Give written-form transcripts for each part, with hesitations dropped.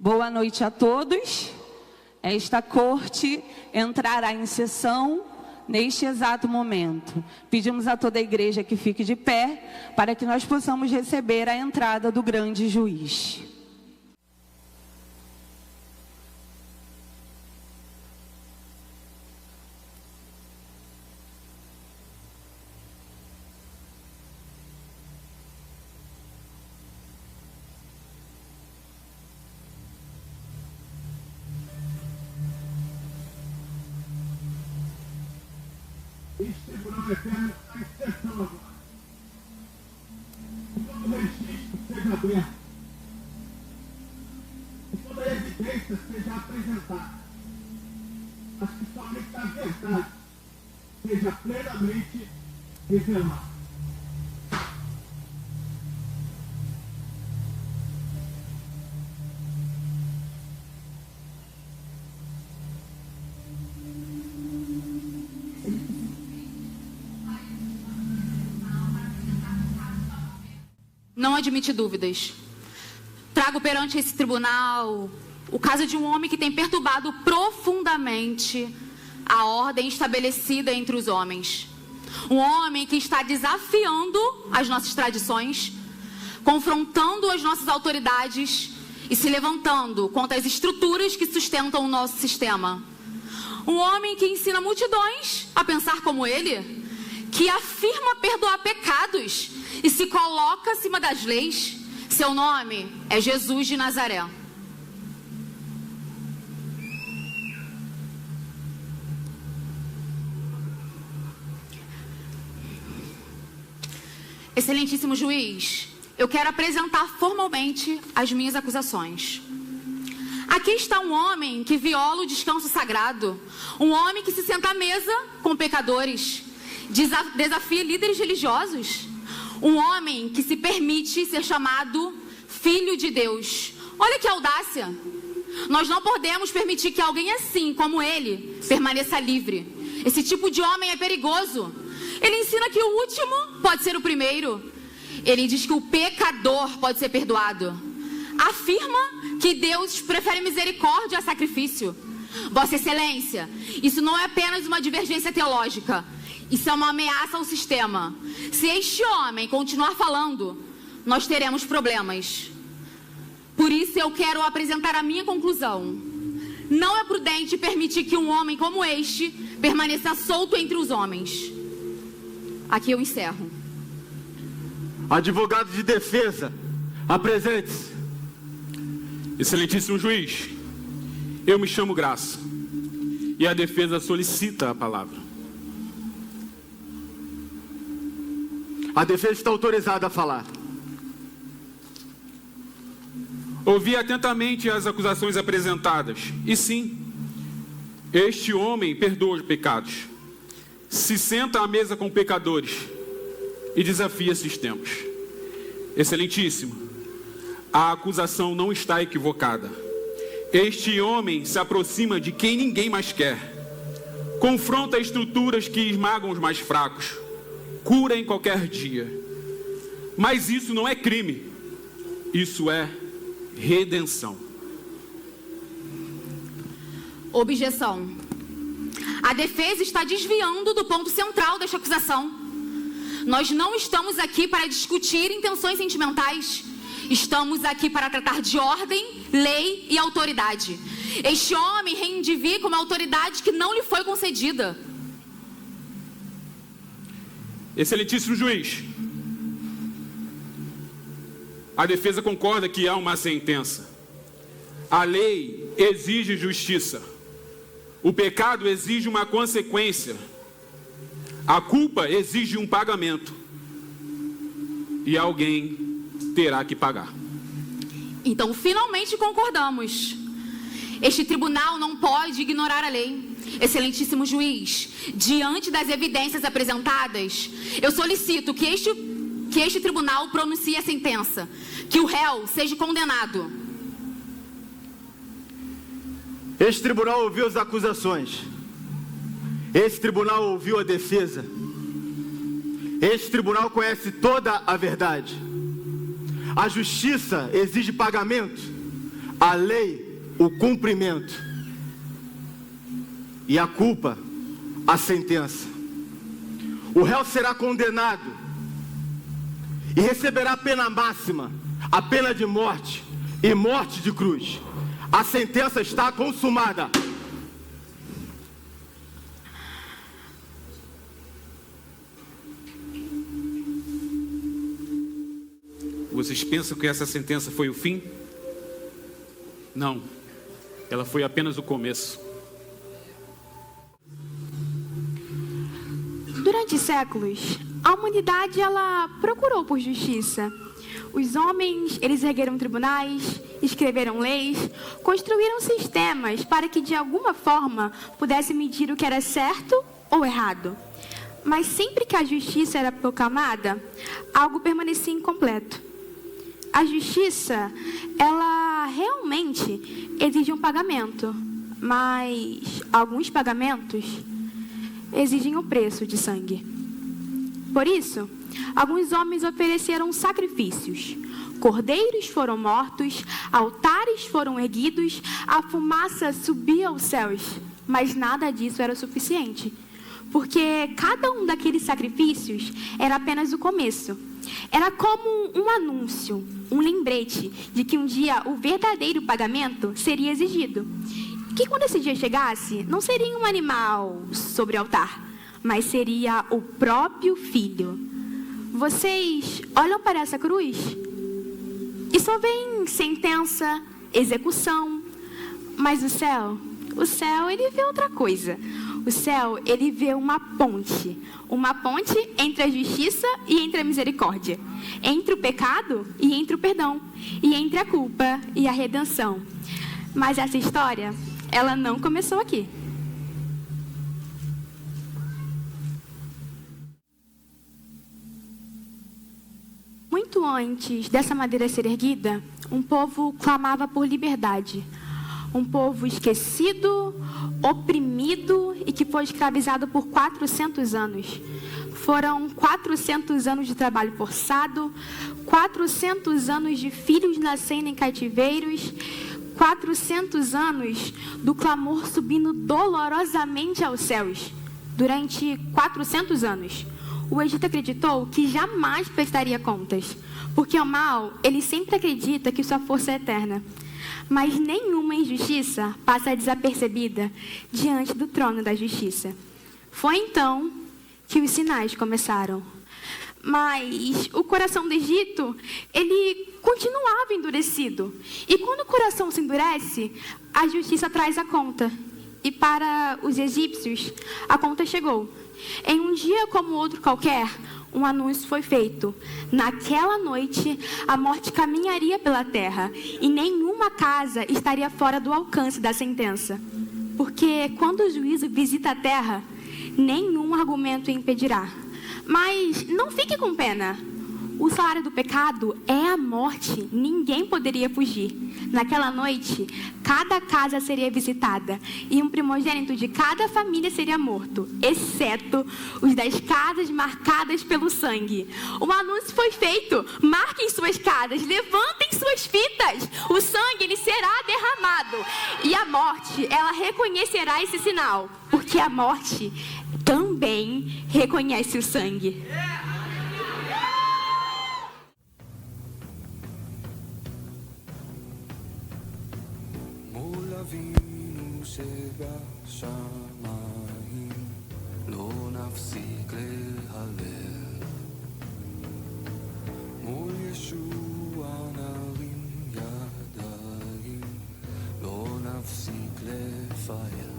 Boa noite a todos. Esta corte entrará em sessão neste exato momento. Pedimos a toda a igreja que fique de pé para que nós possamos receber a entrada do grande juiz. Este tribunal eterno está em sessão agora. Que todo registro seja aberto. Que toda evidência seja apresentada. Mas que somente a verdade seja plenamente revelada. Não admite dúvidas. Trago perante esse tribunal o caso de um homem que tem perturbado profundamente a ordem estabelecida entre os homens. Um homem que está desafiando as nossas tradições, confrontando as nossas autoridades e se levantando contra as estruturas que sustentam o nosso sistema. Um homem que ensina multidões a pensar como ele, que afirma perdoar pecados e se coloca acima das leis. Seu nome é Jesus de Nazaré. Excelentíssimo juiz, eu quero apresentar formalmente as minhas acusações. Aqui está um homem que viola o descanso sagrado, um homem que se senta à mesa com pecadores, desafia líderes religiosos, um homem que se permite ser chamado filho de Deus. Olha que audácia! Nós não podemos permitir que alguém assim como ele permaneça livre. Esse tipo de homem é perigoso. Ele ensina que o último pode ser o primeiro. Ele diz que o pecador pode ser perdoado. Afirma que Deus prefere misericórdia a sacrifício. Vossa Excelência, isso não é apenas uma divergência teológica. Isso é uma ameaça ao sistema. Se este homem continuar falando, nós teremos problemas. Por isso eu quero apresentar a minha conclusão. Não é prudente permitir que um homem como este permaneça solto entre os homens. Aqui eu encerro. Advogado de defesa, apresente-se. Excelentíssimo juiz, eu me chamo Graça e a defesa solicita a palavra. A defesa está autorizada a falar. Ouvi atentamente as acusações apresentadas. E sim, este homem perdoa os pecados, se senta à mesa com pecadores e desafia sistemas. Excelentíssimo, a acusação não está equivocada. Este homem se aproxima de quem ninguém mais quer. Confronta estruturas que esmagam os mais fracos. Cura em qualquer dia. Mas isso não é crime. Isso é redenção. Objeção. A defesa está desviando do ponto central desta acusação. Nós não estamos aqui para discutir intenções sentimentais. Estamos aqui para tratar de ordem, lei e autoridade. Este homem reivindica uma autoridade que não lhe foi concedida. Excelentíssimo juiz, a defesa concorda que há uma sentença. A lei exige justiça. O pecado exige uma consequência. A culpa exige um pagamento. E alguém terá que pagar. Então, finalmente concordamos. Este tribunal não pode ignorar a lei. Excelentíssimo juiz, diante das evidências apresentadas, eu solicito que este tribunal pronuncie a sentença, que o réu seja condenado. Este tribunal ouviu as acusações. Este tribunal ouviu a defesa. Este tribunal conhece toda a verdade. A justiça exige pagamento. a lei, o cumprimento, e a culpa, a sentença. O réu será condenado e receberá a pena máxima, a pena de morte e morte de cruz. A sentença está consumada. Vocês pensam que essa sentença foi o fim? Não. Ela foi apenas o começo. Durante séculos, a humanidade ela procurou por justiça. Os homens, eles ergueram tribunais, escreveram leis, construíram sistemas para que de alguma forma pudesse medir o que era certo ou errado. Mas sempre que a justiça era proclamada, algo permanecia incompleto. A justiça, ela realmente exige um pagamento, mas alguns pagamentos exigem o preço de sangue. Por isso, alguns homens ofereceram sacrifícios. Cordeiros foram mortos, altares foram erguidos, a fumaça subia aos céus. Mas nada disso era suficiente, porque cada um daqueles sacrifícios era apenas o começo. Era como um anúncio, um lembrete de que um dia o verdadeiro pagamento seria exigido. Que quando esse dia chegasse, não seria um animal sobre o altar, mas seria o próprio filho. Vocês olham para essa cruz e só veem sentença, execução, mas o céu ele vê outra coisa. O céu, ele vê uma ponte entre a justiça e entre a misericórdia, entre o pecado e entre o perdão, e entre a culpa e a redenção. Mas essa história, ela não começou aqui. Muito antes dessa madeira ser erguida, um povo clamava por liberdade. Um povo esquecido, oprimido e que foi escravizado por 400 anos. Foram 400 anos de trabalho forçado, 400 anos de filhos nascendo em cativeiros, 400 anos do clamor subindo dolorosamente aos céus. Durante 400 anos, o Egito acreditou que jamais prestaria contas, porque o mal, ele sempre acredita que sua força é eterna. Mas nenhuma injustiça passa desapercebida diante do trono da justiça. Foi então que os sinais começaram. Mas o coração do Egito, ele continuava endurecido. E quando o coração se endurece, a justiça traz a conta. E para os egípcios, a conta chegou. Em um dia como outro qualquer, um anúncio foi feito. Naquela noite, a morte caminharia pela terra e nenhuma casa estaria fora do alcance da sentença. Porque quando o juízo visita a terra, nenhum argumento o impedirá. Mas não fique com pena. O salário do pecado é a morte. Ninguém poderia fugir. Naquela noite, cada casa seria visitada e um primogênito de cada família seria morto, exceto os das casas marcadas pelo sangue. O anúncio foi feito. Marquem suas casas, levantem suas fitas. O sangue, ele será derramado. E a morte, ela reconhecerá esse sinal, porque a morte também reconhece o sangue. אבינו שבשמיים, לא נפסיק להלל. מול ישוע נרים ידיים, לא נפסיק לפעל.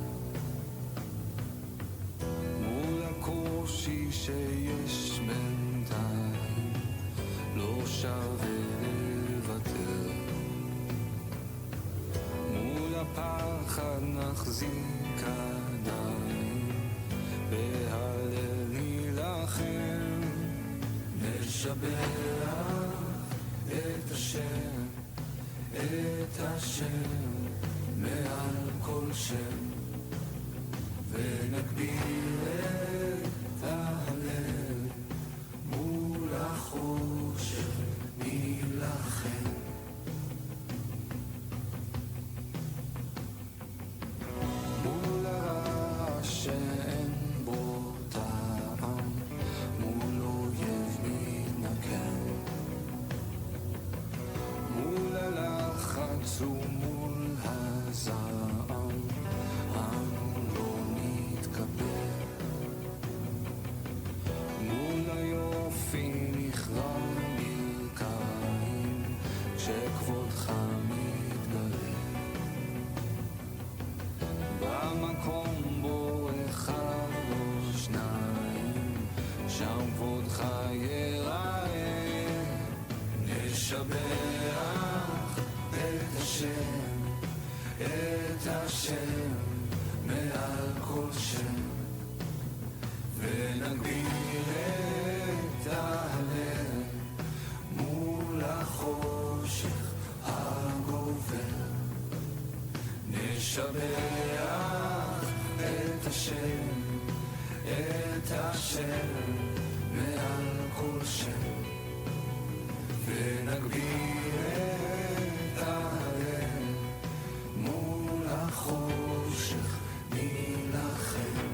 מול הקושי שיש בינתיים, לא שווה לוותר. הפחד נחזיק עדיין, בהלל נילחם, נשבח את השם, את השם, מעל כל שם, ונגביר את ההלל, מול החושך נילחם. כבודך מתגלה במקום בו אחד או שניים, שם כבודך ייראה. נשבח את השם, את השם מעל כל שם, ונגביר את ההלל מול החושך הגובר. נשבח את השם, את השם מעל כל שם, ונגביר את ההלל מול החושך נילחם.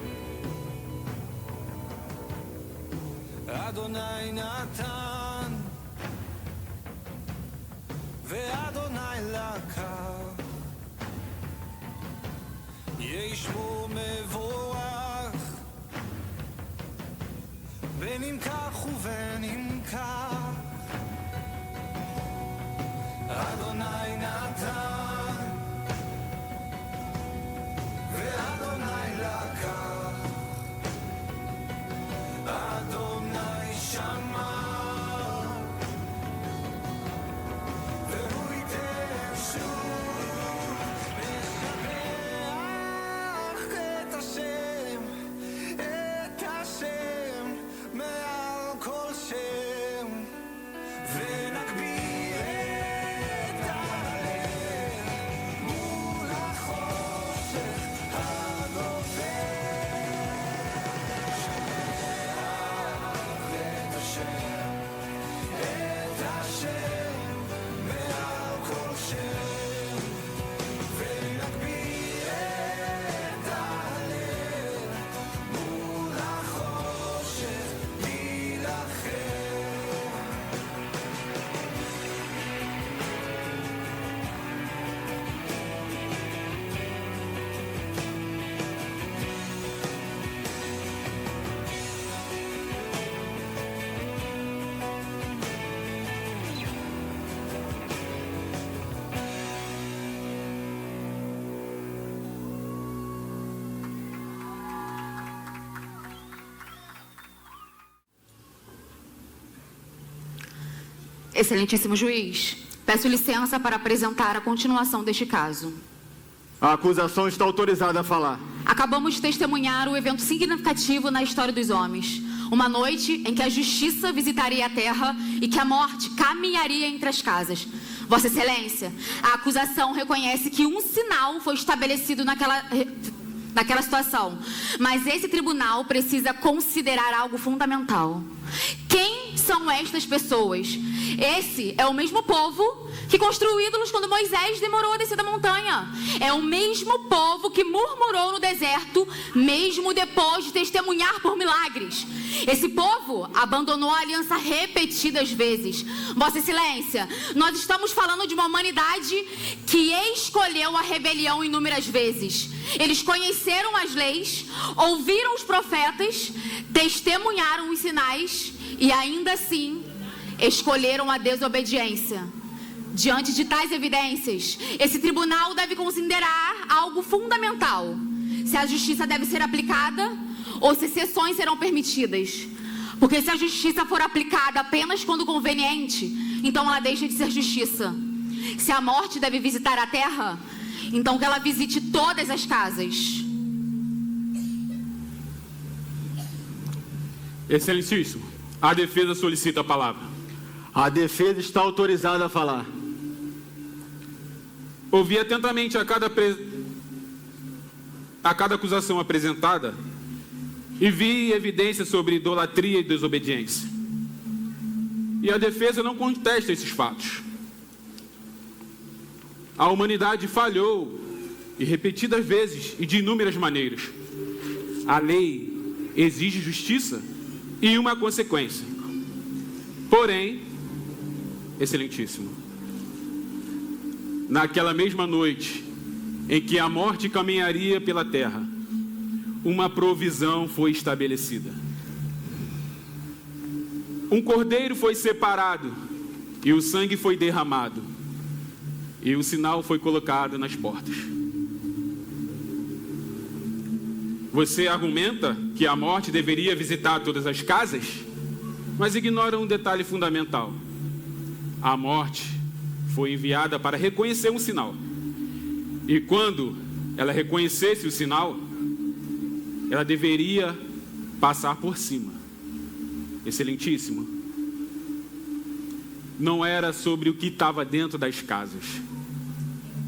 אדוני נתן ואדוני לקח, יהי שמו מבורך בין אם כך ובין אם כך. אדוני נתן ואדוני לקח, אדוני שמר והוא ייתן שוב. נשבח את השם, את השם מעל כל שם, ונגביר את ההלל מול החושך הגובר. את השם, את השם מעל כל שם, ונגביר את ההלל מול החושך נילחם. Excelentíssimo juiz, peço licença para apresentar a continuação deste caso. A acusação está autorizada a falar. Acabamos de testemunhar um evento significativo na história dos homens. Uma noite em que a justiça visitaria a terra e que a morte caminharia entre as casas. Vossa Excelência, a acusação reconhece que um sinal foi estabelecido naquela situação. Mas esse tribunal precisa considerar algo fundamental. Quem são estas pessoas? Esse é o mesmo povo que construiu ídolos quando Moisés demorou a descer da montanha. É o mesmo povo que murmurou no deserto, mesmo depois de testemunhar por milagres. Esse povo abandonou a aliança repetidas vezes. Vossa Excelência, nós estamos falando de uma humanidade que escolheu a rebelião inúmeras vezes. Eles conheceram as leis, ouviram os profetas, testemunharam os sinais e ainda assim escolheram a desobediência. Diante de tais evidências, esse tribunal deve considerar algo fundamental: se a justiça deve ser aplicada ou se exceções serão permitidas. Porque se a justiça for aplicada apenas quando conveniente, então ela deixa de ser justiça. Se a morte deve visitar a terra, então que ela visite todas as casas. Excelentíssimo, a defesa solicita a palavra. A defesa está autorizada a falar. Ouvi atentamente a cada acusação apresentada e vi evidências sobre idolatria e desobediência. E a defesa não contesta esses fatos. A humanidade falhou, e repetidas vezes e de inúmeras maneiras. A lei exige justiça e uma consequência. Porém, Excelentíssimo, naquela mesma noite em que a morte caminharia pela terra, uma provisão foi estabelecida. Um cordeiro foi separado e o sangue foi derramado. e o sinal foi colocado nas portas. Você argumenta que a morte deveria visitar todas as casas, mas ignora um detalhe fundamental. A morte foi enviada para reconhecer um sinal. E quando ela reconhecesse o sinal, ela deveria passar por cima. Excelentíssimo, não era sobre o que estava dentro das casas,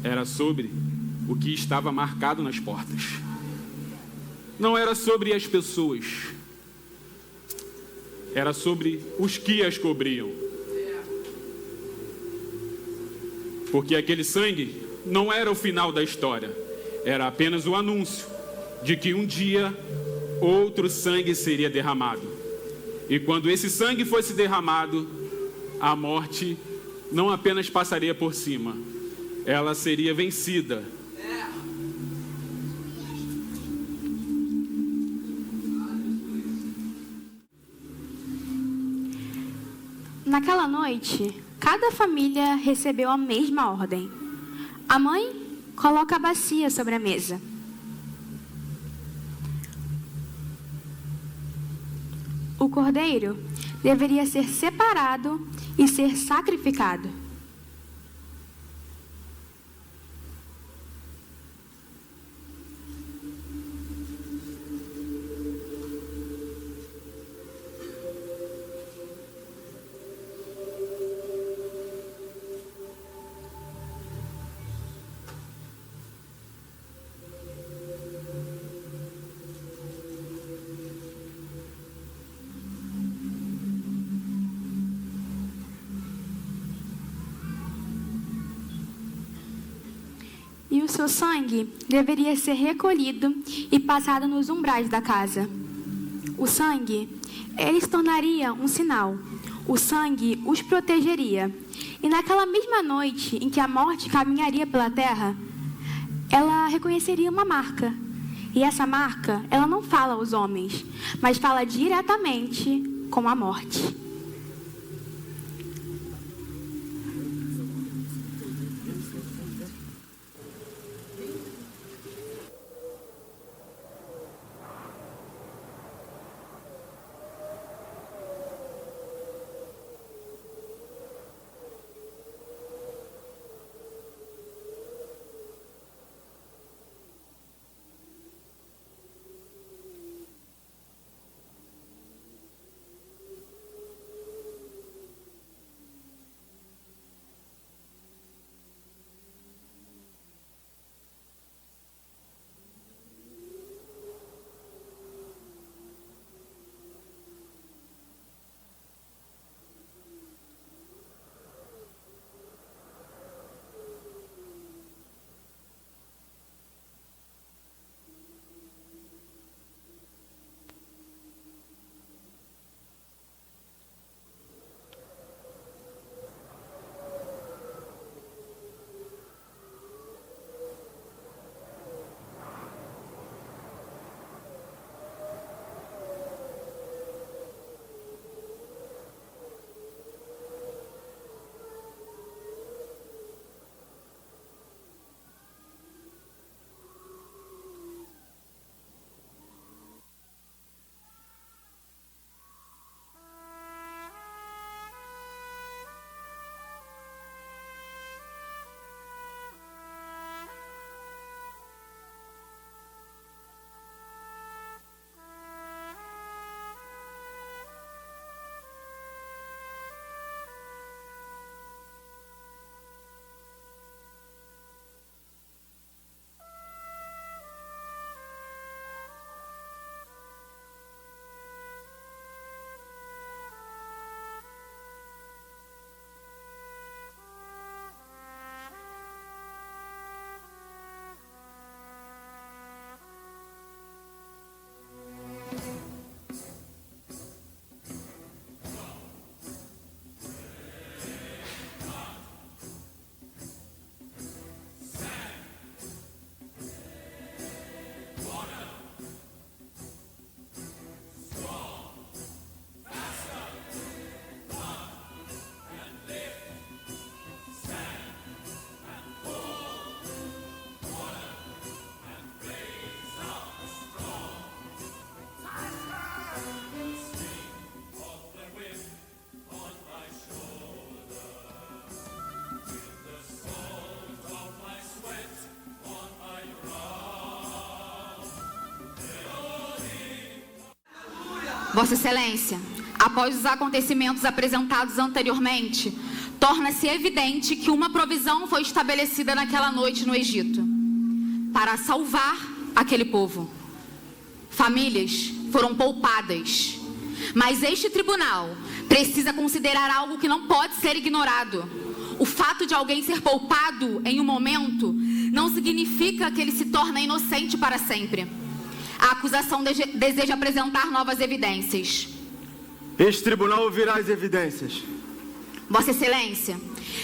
era sobre o que estava marcado nas portas. Não era sobre as pessoas, era sobre os que as cobriam. Porque aquele sangue não era o final da história, era apenas o anúncio de que um dia outro sangue seria derramado. E quando esse sangue fosse derramado, a morte não apenas passaria por cima, ela seria vencida. Naquela noite, cada família recebeu a mesma ordem. A mãe coloca a bacia sobre a mesa. O cordeiro deveria ser separado e ser sacrificado. E o seu sangue deveria ser recolhido e passado nos umbrais da casa. O sangue, ele se tornaria um sinal. O sangue os protegeria. E naquela mesma noite em que a morte caminharia pela terra, ela reconheceria uma marca. E essa marca, ela não fala aos homens, mas fala diretamente com a morte. Vossa Excelência, após os acontecimentos apresentados anteriormente, torna-se evidente que uma provisão foi estabelecida naquela noite no Egito para salvar aquele povo. Famílias foram poupadas, mas este tribunal precisa considerar algo que não pode ser ignorado. O fato de alguém ser poupado em um momento não significa que ele se torna inocente para sempre. A acusação deseja apresentar novas evidências. Este tribunal ouvirá as evidências. Vossa Excelência,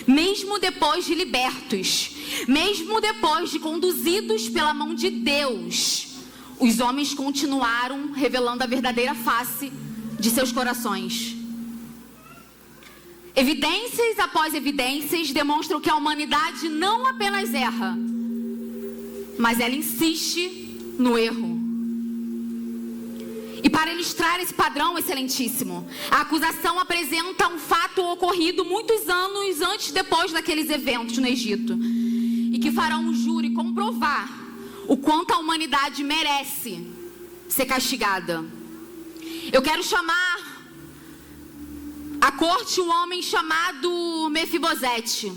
mesmo depois de libertos, mesmo depois de conduzidos pela mão de Deus, os homens continuaram revelando a verdadeira face de seus corações. Evidências após evidências demonstram que a humanidade não apenas erra, mas ela insiste no erro. E para ilustrar esse padrão excelentíssimo, a acusação apresenta um fato ocorrido muitos anos antes e depois daqueles eventos no Egito, e que farão o júri comprovar o quanto a humanidade merece ser castigada. Eu quero chamar à corte um homem chamado Mefibosete.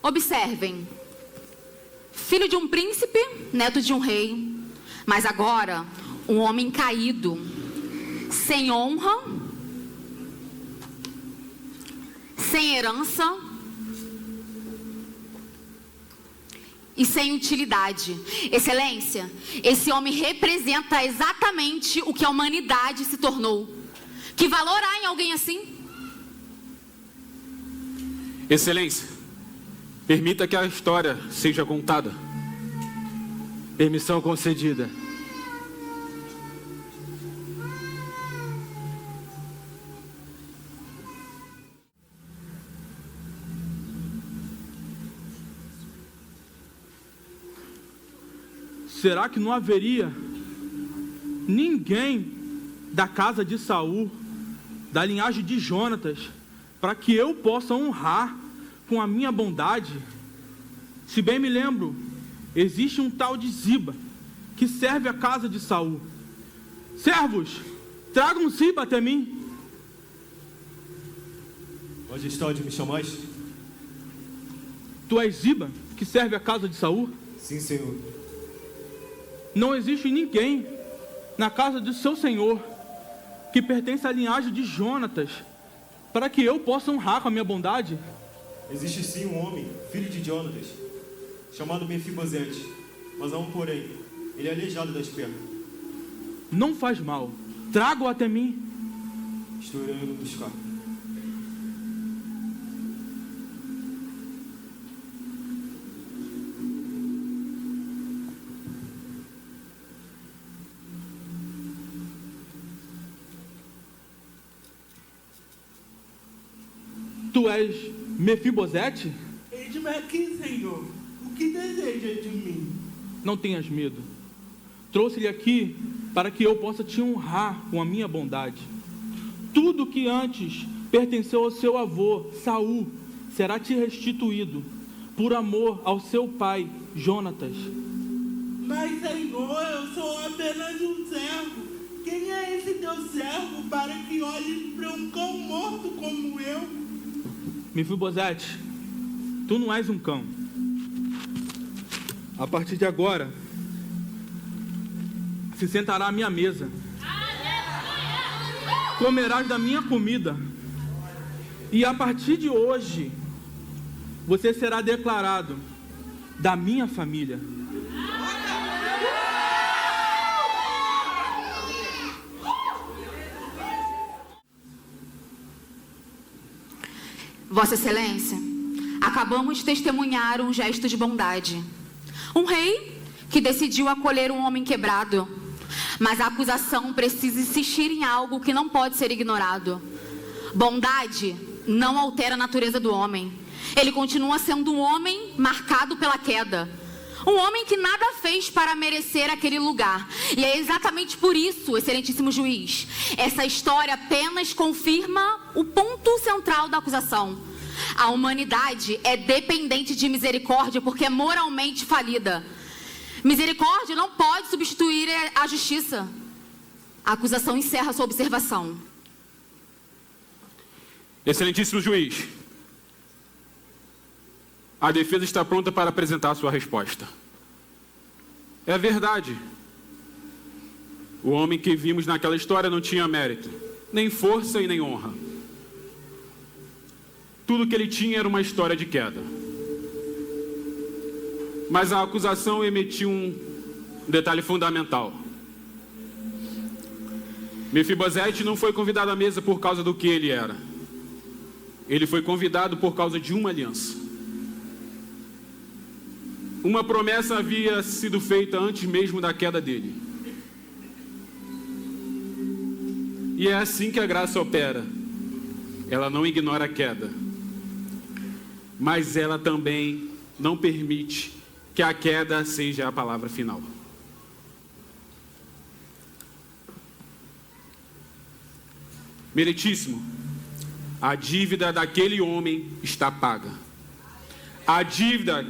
Observem, filho de um príncipe, neto de um rei, mas agora um homem caído, sem honra, sem herança e sem utilidade. Excelência, esse homem representa exatamente o que a humanidade se tornou. Que valor há em alguém assim? Excelência, permita que a história seja contada. Permissão concedida. Será que não haveria ninguém da casa de Saul, da linhagem de Jonatas, para que eu possa honrar com a minha bondade? Se bem me lembro, existe um tal de Ziba, que serve a casa de Saul. Servos, tragam Ziba até mim. Majestade, me chamais? Tu és Ziba, que serve a casa de Saul? Sim, senhor. Não existe ninguém na casa do seu senhor que pertence à linhagem de Jonatas, para que eu possa honrar com a minha bondade? Existe sim um homem, filho de Jonatas, chamado Mefibosete, mas há um porém, ele é aleijado das pernas. Não faz mal, traga-o até mim. Estou indo buscar. Tu és Mefibosete? Eis-me aqui, Senhor. O que deseja de mim? Não tenhas medo. Trouxe-lhe aqui para que eu possa te honrar com a minha bondade. Tudo que antes pertenceu ao seu avô, Saul, será te restituído, por amor ao seu pai, Jonatas. Mas, Senhor, eu sou apenas um servo. Quem é esse teu servo para que olhe para um cão morto como eu? Mefibosete, tu não és um cão. A partir de agora, se sentará à minha mesa. Comerás da minha comida. E a partir de hoje, você será declarado da minha família. Vossa Excelência, acabamos de testemunhar um gesto de bondade. Um rei que decidiu acolher um homem quebrado. Mas a acusação precisa insistir em algo que não pode ser ignorado. Bondade não altera a natureza do homem. Ele continua sendo um homem marcado pela queda. Um homem que nada fez para merecer aquele lugar. E é exatamente por isso, excelentíssimo juiz, essa história apenas confirma o ponto central da acusação. A humanidade é dependente de misericórdia porque é moralmente falida. Misericórdia não pode substituir a justiça. A acusação encerra sua observação. Excelentíssimo juiz, a defesa está pronta para apresentar a sua resposta. É verdade. O homem que vimos naquela história não tinha mérito, nem força e nem honra. Tudo que ele tinha era uma história de queda. Mas a acusação emitiu um detalhe fundamental. Mefibosete não foi convidado à mesa por causa do que ele era. Ele foi convidado por causa de uma aliança. Uma promessa havia sido feita antes mesmo da queda dele. E é assim que a graça opera. Ela não ignora a queda, mas ela também não permite que a queda seja a palavra final. Meritíssimo, a dívida daquele homem está paga. A dívida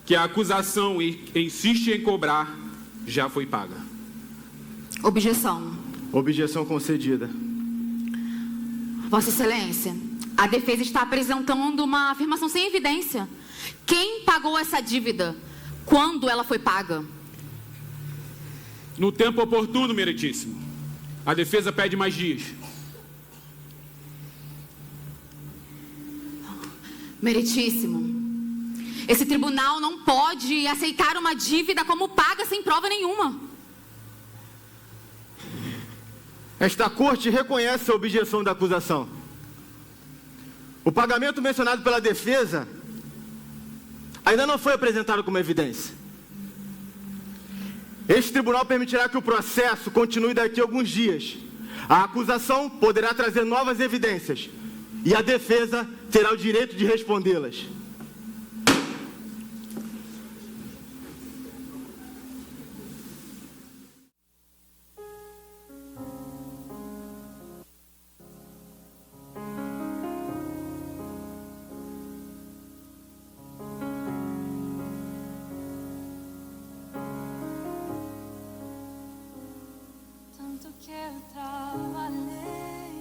que a acusação insiste em cobrar já foi paga. Objeção. Objeção concedida. Vossa Excelência, a defesa está apresentando uma afirmação sem evidência. Quem pagou essa dívida? Quando ela foi paga? No tempo oportuno, meritíssimo. A defesa pede mais dias. Meritíssimo, esse tribunal não pode aceitar uma dívida como paga sem prova nenhuma. Esta corte reconhece a objeção da acusação. O pagamento mencionado pela defesa ainda não foi apresentado como evidência. Este tribunal permitirá que o processo continue daqui a alguns dias. A acusação poderá trazer novas evidências e a defesa terá o direito de respondê-las. Tanto que eu trabalhei,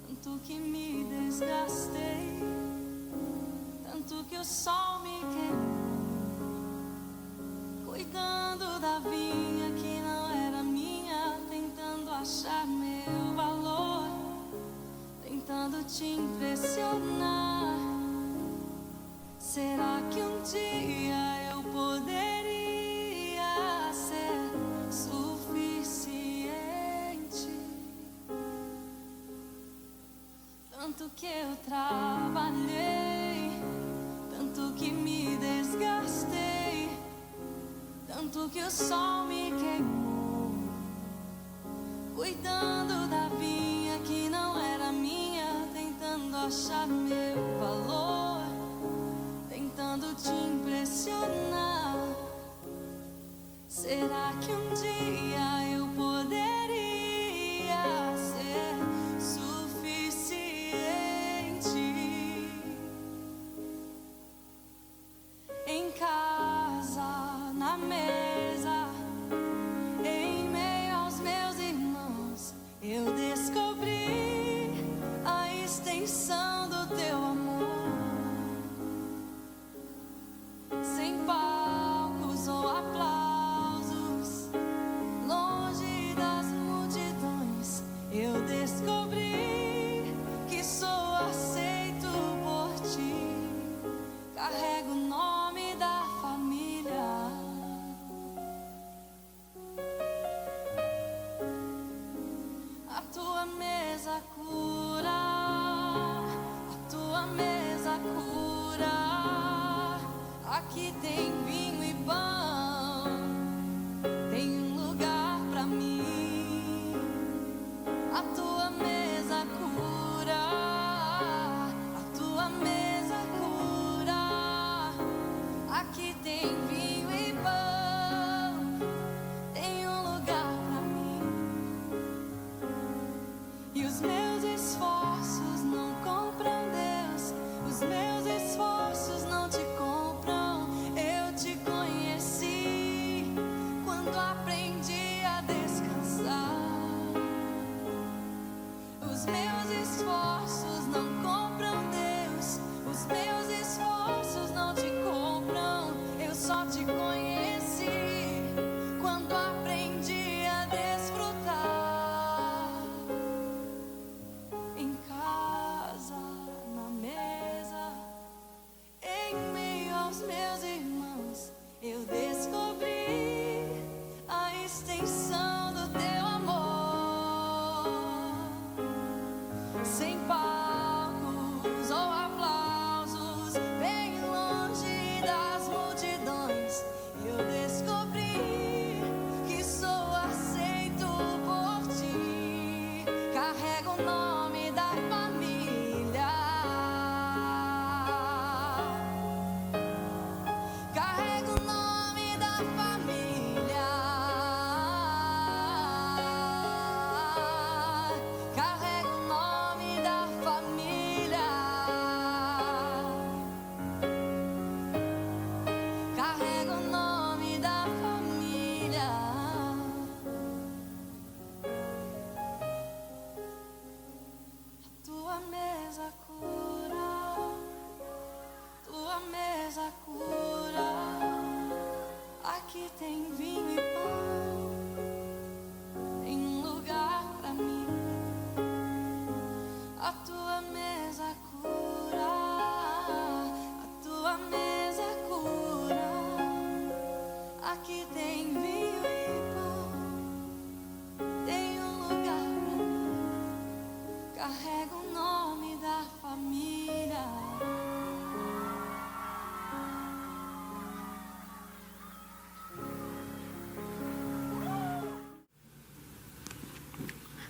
tanto que me desgastei, tanto que o sol me queimou, cuidando da vinha que não era minha, tentando achar meu valor, tentando te impressionar. Será que um dia eu poderia ser suficiente? Tanto que eu trabalhei, tanto que me desgastei, tanto que o sol me queimou, cuidando da vinha que não era minha, tentando achar meu valor, tentando te impressionar. Será que um dia eu poderia ser suficiente? Em casa, na mesa, em meio aos meus irmãos, eu descobri a extensão do teu amor. Sem palcos ou aplausos, longe das multidões, eu descobri que sou aceito por ti. Carrego o nome da família. A tua mesa cura, a tua mesa cura. Aqui tem vinho e pão, tem um lugar pra mim. A tua mesa cura,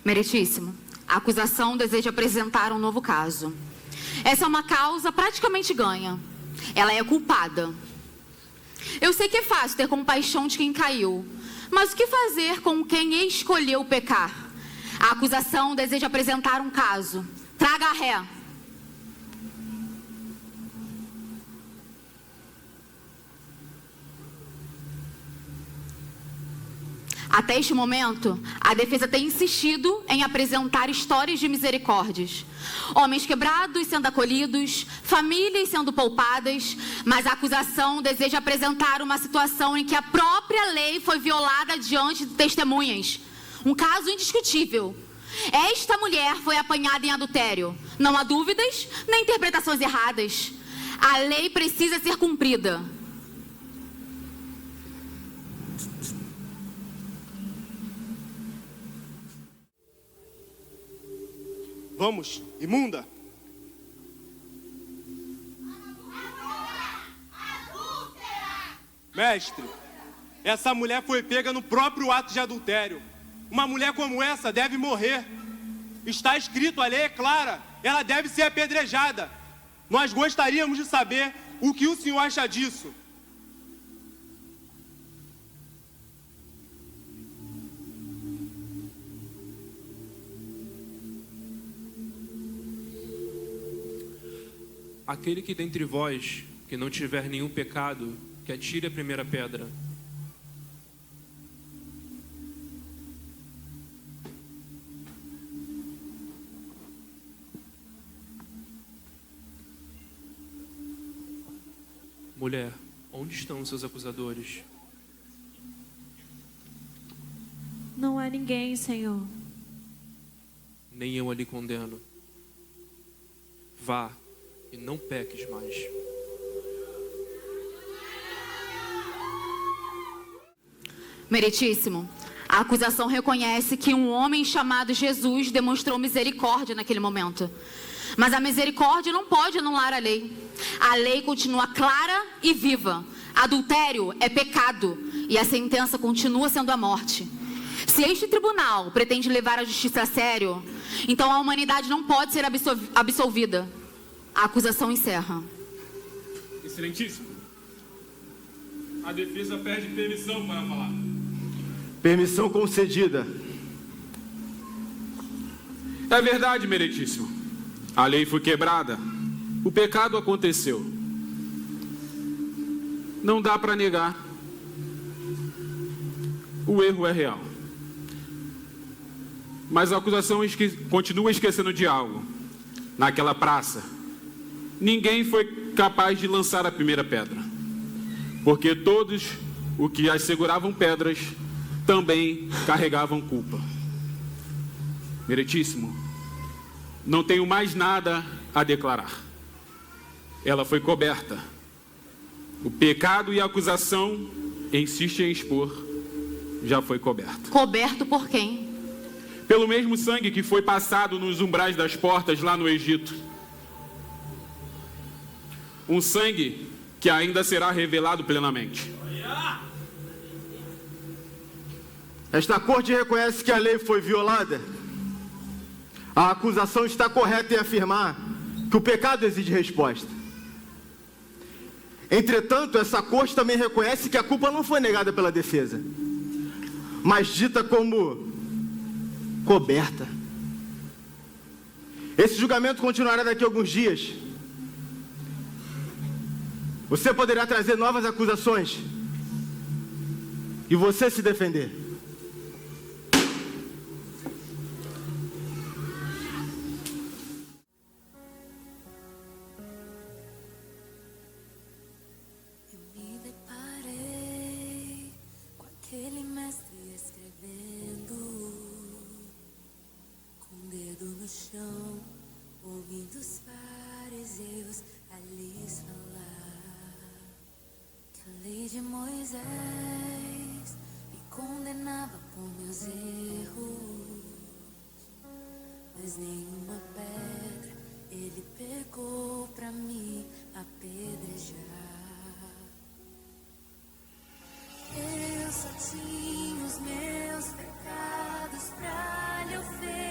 Meritíssimo, a acusação deseja apresentar um novo caso. Essa é uma causa praticamente ganha. Ela é culpada. Eu sei que é fácil ter compaixão de quem caiu, mas o que fazer com quem escolheu pecar? A acusação deseja apresentar um caso. Traga a ré. Até este momento, a defesa tem insistido em apresentar histórias de misericórdias. Homens quebrados sendo acolhidos, famílias sendo poupadas, mas a acusação deseja apresentar uma situação em que a própria lei foi violada diante de testemunhas. Um caso indiscutível. Esta mulher foi apanhada em adultério. Não há dúvidas nem interpretações erradas. A lei precisa ser cumprida. Vamos, imunda! Mestre, essa mulher foi pega no próprio ato de adultério. Uma mulher como essa deve morrer. Está escrito, a lei é clara, ela deve ser apedrejada. Nós gostaríamos de saber o que o senhor acha disso. Aquele que dentre vós, que não tiver nenhum pecado, que atire a primeira pedra. Mulher, onde estão os seus acusadores? Não há ninguém, Senhor. Nem eu a lhe condeno. Vá e não peques mais. Meritíssimo, a acusação reconhece que um homem chamado Jesus demonstrou misericórdia naquele momento. Mas a misericórdia não pode anular a lei. A lei continua clara e viva. Adultério é pecado e a sentença continua sendo a morte. Se este tribunal pretende levar a justiça a sério, então a humanidade não pode ser absolvida. A acusação encerra. Excelentíssimo. A defesa pede permissão para falar. Permissão concedida. É verdade, meritíssimo. A lei foi quebrada. O pecado aconteceu. Não dá para negar. O erro é real. Mas a acusação continua esquecendo de algo. Naquela praça, ninguém foi capaz de lançar a primeira pedra, porque todos os que as seguravam pedras também carregavam culpa. Meritíssimo, não tenho mais nada a declarar. Ela foi coberta. O pecado e a acusação insistem em expor já foi coberto. Coberto por quem? Pelo mesmo sangue que foi passado nos umbrais das portas lá no Egito. Um sangue que ainda será revelado plenamente. Esta corte reconhece que a lei foi violada. A acusação está correta em afirmar que o pecado exige resposta. Entretanto, essa corte também reconhece que a culpa não foi negada pela defesa, mas dita como coberta. Esse julgamento continuará daqui a alguns dias. Você poderá trazer novas acusações e você se defender. Ouvindo os fariseus a lhes falar que a lei de Moisés me condenava por meus erros, mas nenhuma pedra ele pegou pra me apedrejar. Eu só tinha os meus pecados pra lhe oferecer.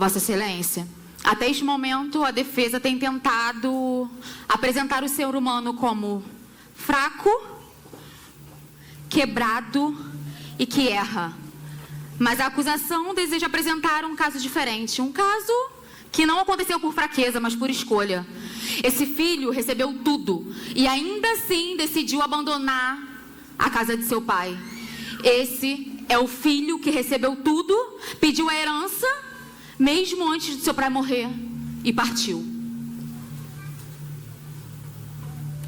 Vossa Excelência, até este momento a defesa tem tentado apresentar o ser humano como fraco, quebrado e que erra. Mas a acusação deseja apresentar um caso diferente, um caso que não aconteceu por fraqueza, mas por escolha. Esse filho recebeu tudo e ainda assim decidiu abandonar a casa de seu pai. Esse é o filho que recebeu tudo, pediu a herança, mesmo antes de seu pai morrer, e partiu.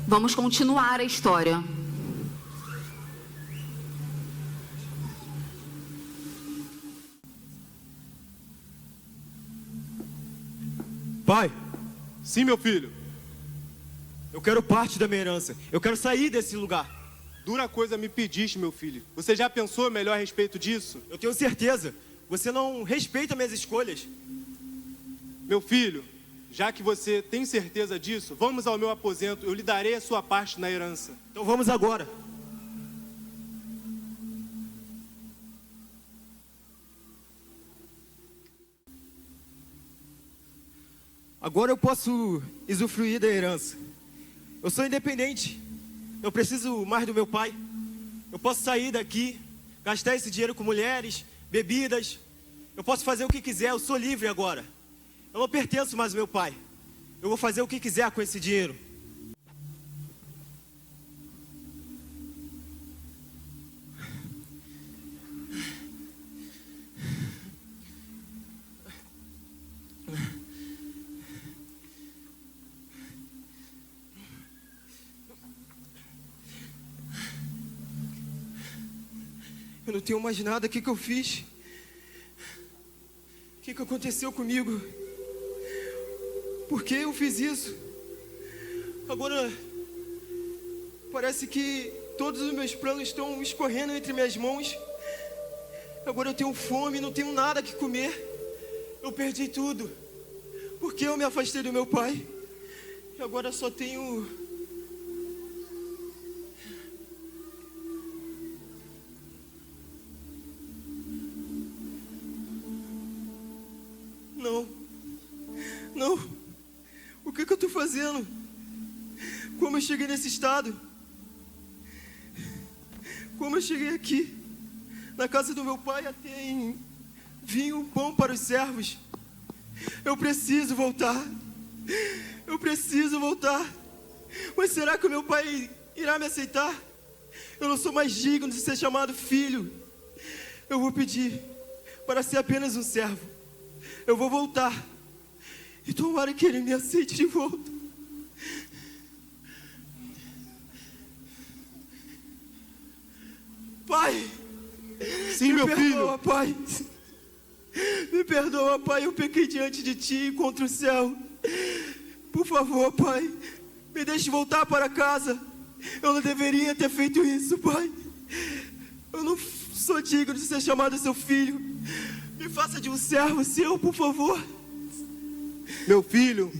Vamos continuar a história. Pai. Sim, meu filho. Eu quero parte da minha herança. Eu quero sair desse lugar. Dura coisa me pediste, meu filho. Você já pensou melhor a respeito disso? Eu tenho certeza. Você não respeita minhas escolhas. Meu filho, já que você tem certeza disso, vamos ao meu aposento. Eu lhe darei a sua parte na herança. Então vamos agora. Agora eu posso usufruir da herança. Eu sou independente. Eu preciso mais do meu pai. Eu posso sair daqui, gastar esse dinheiro com mulheres, bebidas. Eu posso fazer o que quiser, eu sou livre agora. Eu não pertenço mais ao meu pai. Eu vou fazer o que quiser com esse dinheiro. Eu não tenho mais nada. O que eu fiz? O que aconteceu comigo? Por que eu fiz isso? Agora, parece que todos os meus planos estão escorrendo entre minhas mãos. Agora eu tenho fome, não tenho nada que comer. Eu perdi tudo. Por que eu me afastei do meu pai? E agora só tenho... Não. O que eu estou fazendo? Como eu cheguei nesse estado? Como eu cheguei aqui? Na casa do meu pai até em vinho, pão para os servos. Eu preciso voltar. Eu preciso voltar. Mas será que o meu pai irá me aceitar? Eu não sou mais digno de ser chamado filho. Eu vou pedir para ser apenas um servo. Eu vou voltar. E tomara que ele me aceite de volta. Pai! Sim, meu filho. Pai. Me perdoa, Pai. Eu pequei diante de Ti e contra o céu. Por favor, Pai. Me deixe voltar para casa. Eu não deveria ter feito isso, Pai. Eu não sou digno de ser chamado seu filho. Me faça de um servo seu, por favor. Meu filho,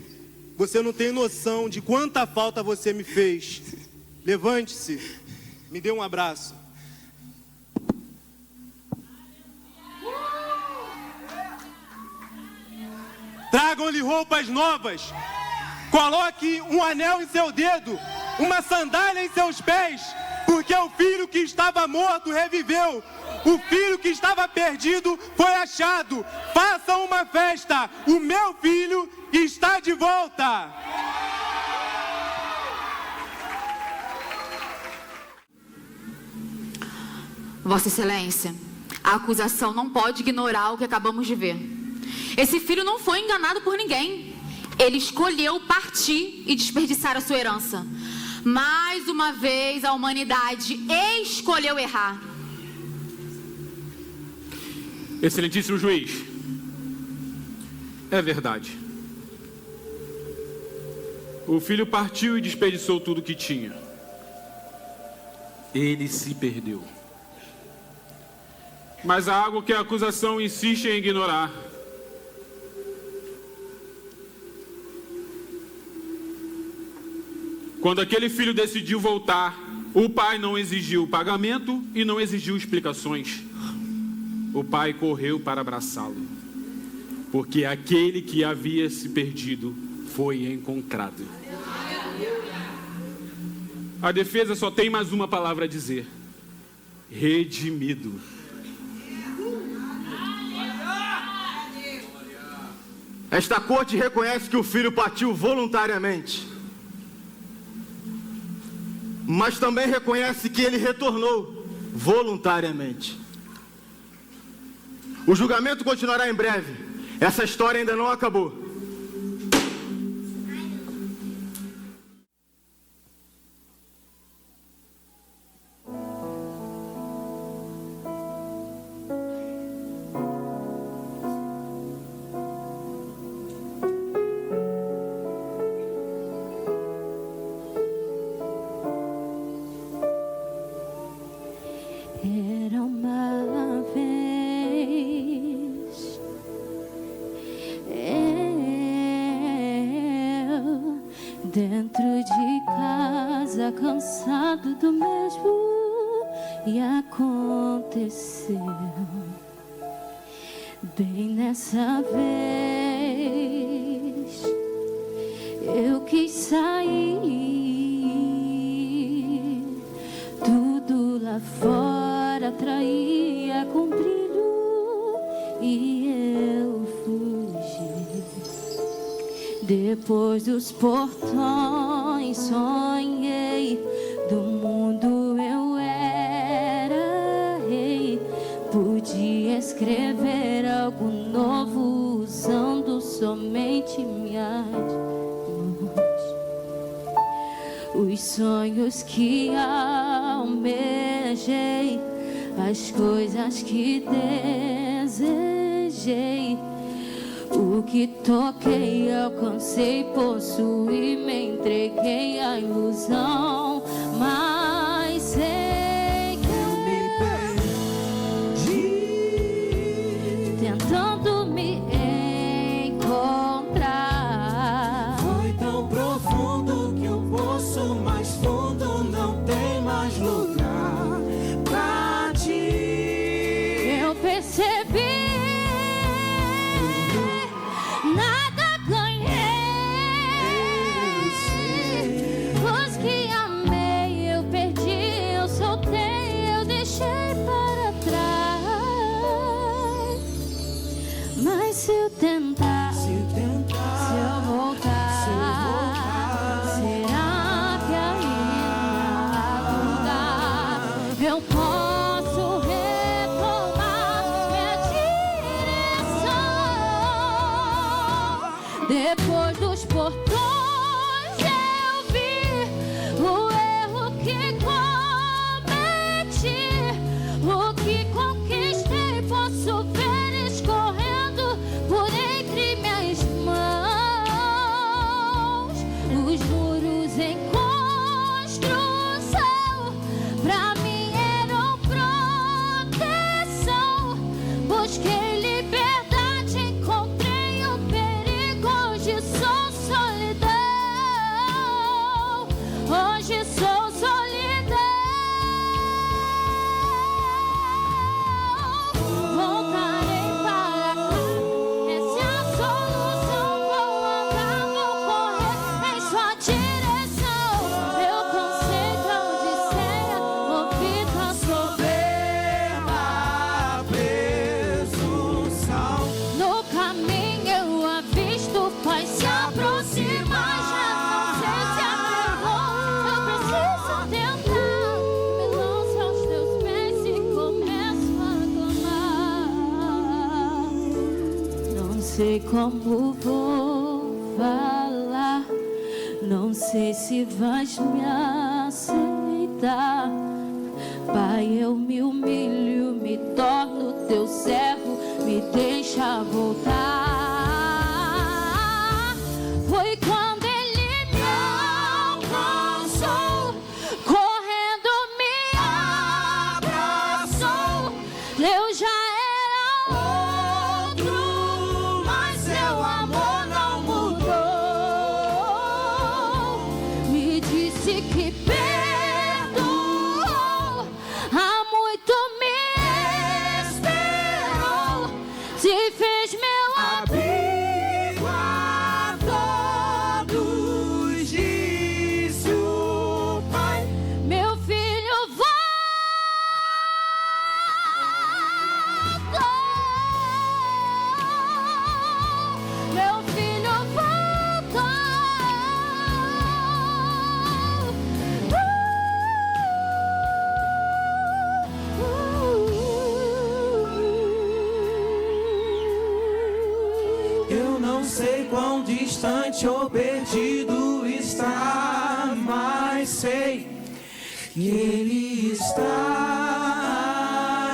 você não tem noção de quanta falta você me fez. Levante-se, me dê um abraço. Tragam-lhe roupas novas. Coloque um anel em seu dedo, uma sandália em seus pés, porque o filho que estava morto reviveu. O filho que estava perdido foi achado. Façam uma festa. O meu filho está de volta. Vossa Excelência, a acusação não pode ignorar o que acabamos de ver. Esse filho não foi enganado por ninguém. Ele escolheu partir e desperdiçar a sua herança. Mais uma vez, a humanidade escolheu errar. Excelentíssimo juiz, é verdade. O filho partiu e desperdiçou tudo o que tinha. Ele se perdeu. Mas há algo que a acusação insiste em ignorar. Quando aquele filho decidiu voltar, o pai não exigiu pagamento e não exigiu explicações. O pai correu para abraçá-lo. porque aquele que havia se perdido foi encontrado. A defesa só tem mais uma palavra a dizer: redimido. Esta corte reconhece que o filho partiu voluntariamente, mas também reconhece que ele retornou voluntariamente. O julgamento continuará em breve. Essa história ainda não acabou. Era uma vez eu dentro de casa, cansado do mesmo, e aconteceu bem nessa vez. Eu quis sair, tudo lá fora atraía com brilho e eu fugi. Depois dos portões sonhei, do mundo eu era rei. Podia escrever algo novo usando somente minhas mãos. Os sonhos que almejei, as coisas que desejei, o que toquei, alcancei, possuí, me entreguei à ilusão. Mas sei que eu me perdi, tentando me encontrar. Foi tão profundo que o poço mais fundo não tem mais lugar pra ti. Eu percebi, nada ganhei. Os que amei eu perdi, eu soltei, eu deixei para trás. Mas se eu tentar, se eu voltar, será que ainda há lugar? Eu posso retomar minha direção. Depois dos portões eu vi o erro que cometi, o que conquistei, posso ver escorrendo por entre minhas mãos. Os muros em construção pra mim eram proteção. Busquei liberdade, encontrei o perigo. Hoje sou solidão. Hoje sou solidão. Voltarei para cá. Essa é a solução. Vou andar, vou correr em sua direção. Eu cansei da odisseia, ouvido a soberba presunção. no caminho eu avisto, vai se aproximar. Já não sei se aterrou, eu preciso tentar. Me lanço aos teus pés e começo a clamar. Não sei como vou falar, não sei se vais me aceitar. Pai, eu me humilho, me torno teu servo, me deixa voltar. Foi quando ele me alcançou, correndo me abraçou. Eu já era outro, mas seu amor não mudou. Me disse que perdoou, há muito me esperou, se fez meu abrigo. não sei quão distante ou perdido está, mas sei que Ele está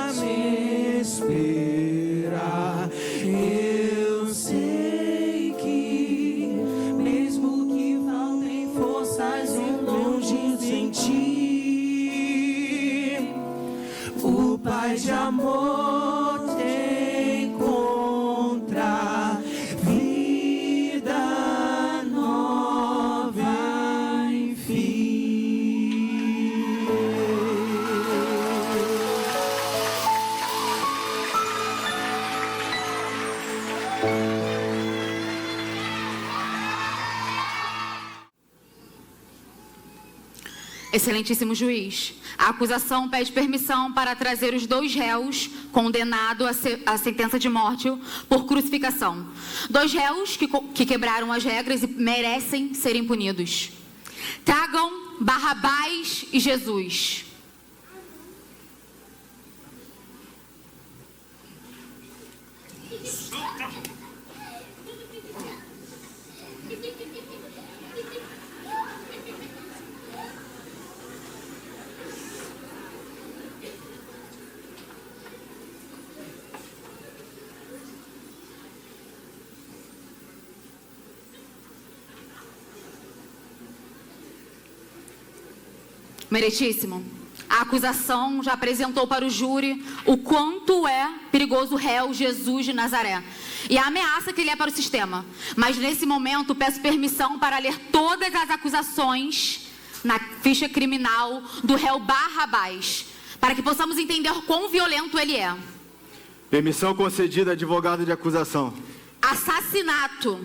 a me esperar. Eu sei que, mesmo que faltem forças e longe de ti, o Pai de amor te encontra, vida nova, enfim. Excelentíssimo juiz, a acusação pede permissão para trazer os 2 réus condenados à sentença de morte por crucificação. 2 réus que quebraram as regras e merecem serem punidos. Tragam Barrabás e Jesus. Meritíssimo, a acusação já apresentou para o júri o quanto é perigoso o réu Jesus de Nazaré e a ameaça que ele é para o sistema. Mas nesse momento peço permissão para ler todas as acusações na ficha criminal do réu Barrabás, para que possamos entender quão violento ele é. Permissão concedida, advogado de acusação. Assassinato.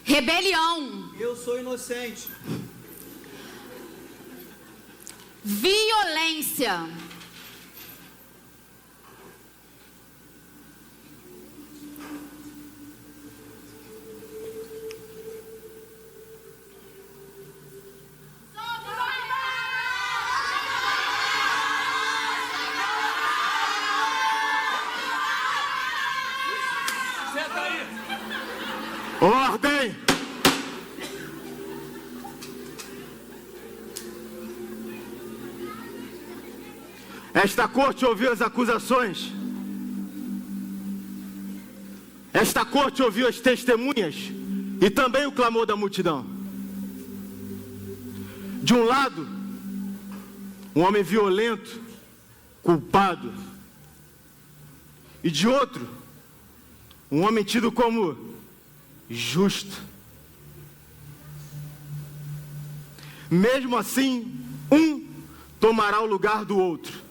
Rebelião. Eu sou inocente. Violência. Senta aí. Ordem! Esta corte ouviu as acusações. Esta corte ouviu as testemunhas e também o clamor da multidão. De um lado, um homem violento, culpado. E de outro, um homem tido como justo. Mesmo assim, um tomará o lugar do outro.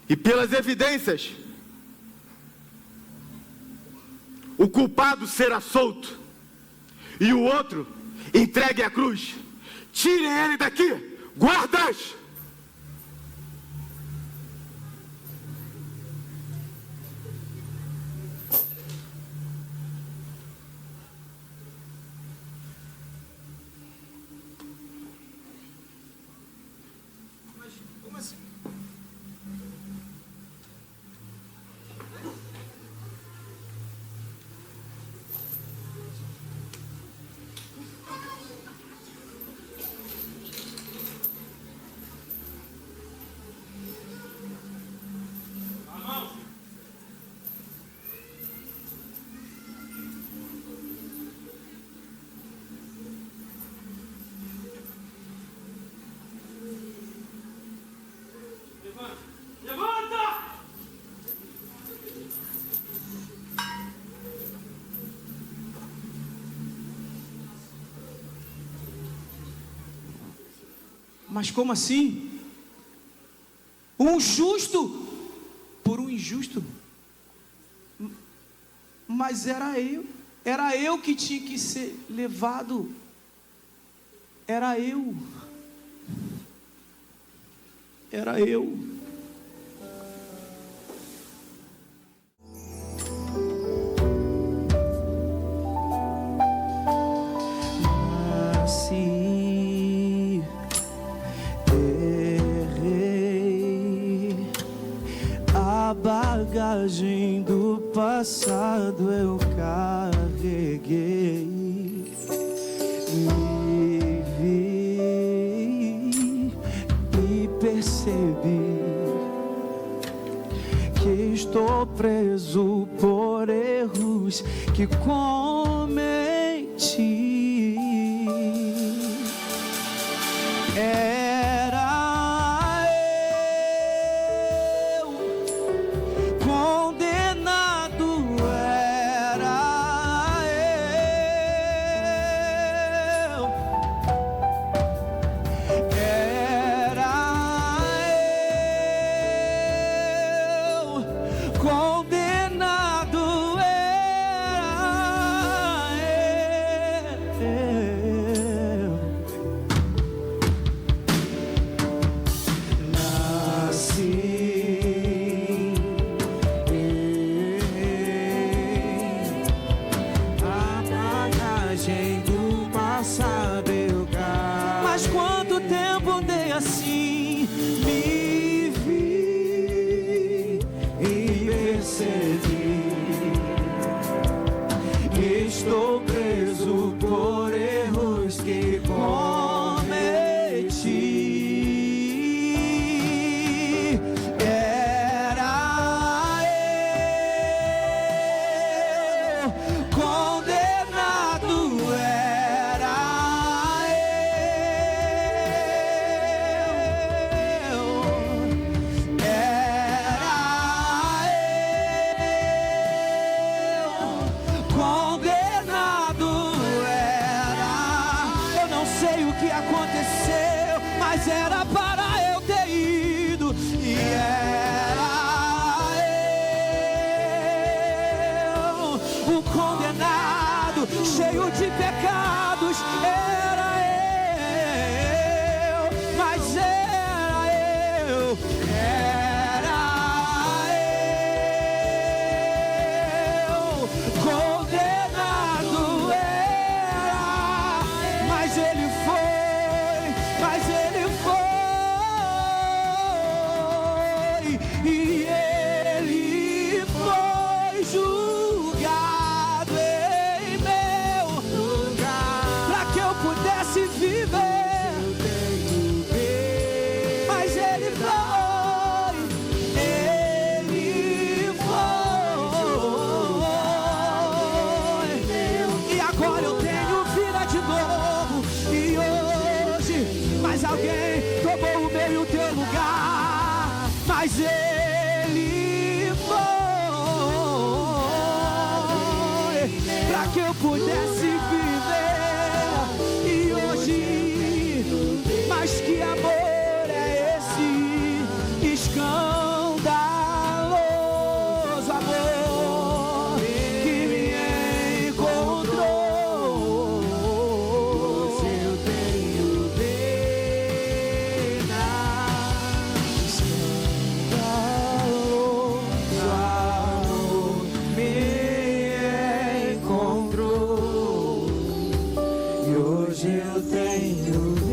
E pelas evidências, o culpado será solto e o outro entregue à cruz. Tirem ele daqui, guardas! Como assim? Levanta! Mas como assim? Um justo por um injusto? Mas era eu que tinha que ser levado. Era eu. Nasci, errei, a bagagem bagagem do passado eu carreguei. Me vi e percebi que estou preso por erros que cometi. Era eu condenado, era eu, condenado, do passado eu carreguei. Mas quanto tempo andei assim, me vi e percebi que estou preso por erros que cometi. Mas era para eu ter ido, e era eu, o condenado, cheio de pecados. Era eu, mas era eu, condenado era, mas ele foi. E ele foi julgado em meu lugar, para que eu pudesse viver. Mas ele foi, e agora eu tenho vida de novo. E hoje mais alguém tomou o meu e o teu lugar. Mas ele foi, pra que eu pudesse viver. E hoje, mas que amor é esse escandaloso amor que me encontrou? Se eu tenho pena, me encontrou, e hoje eu tenho vida.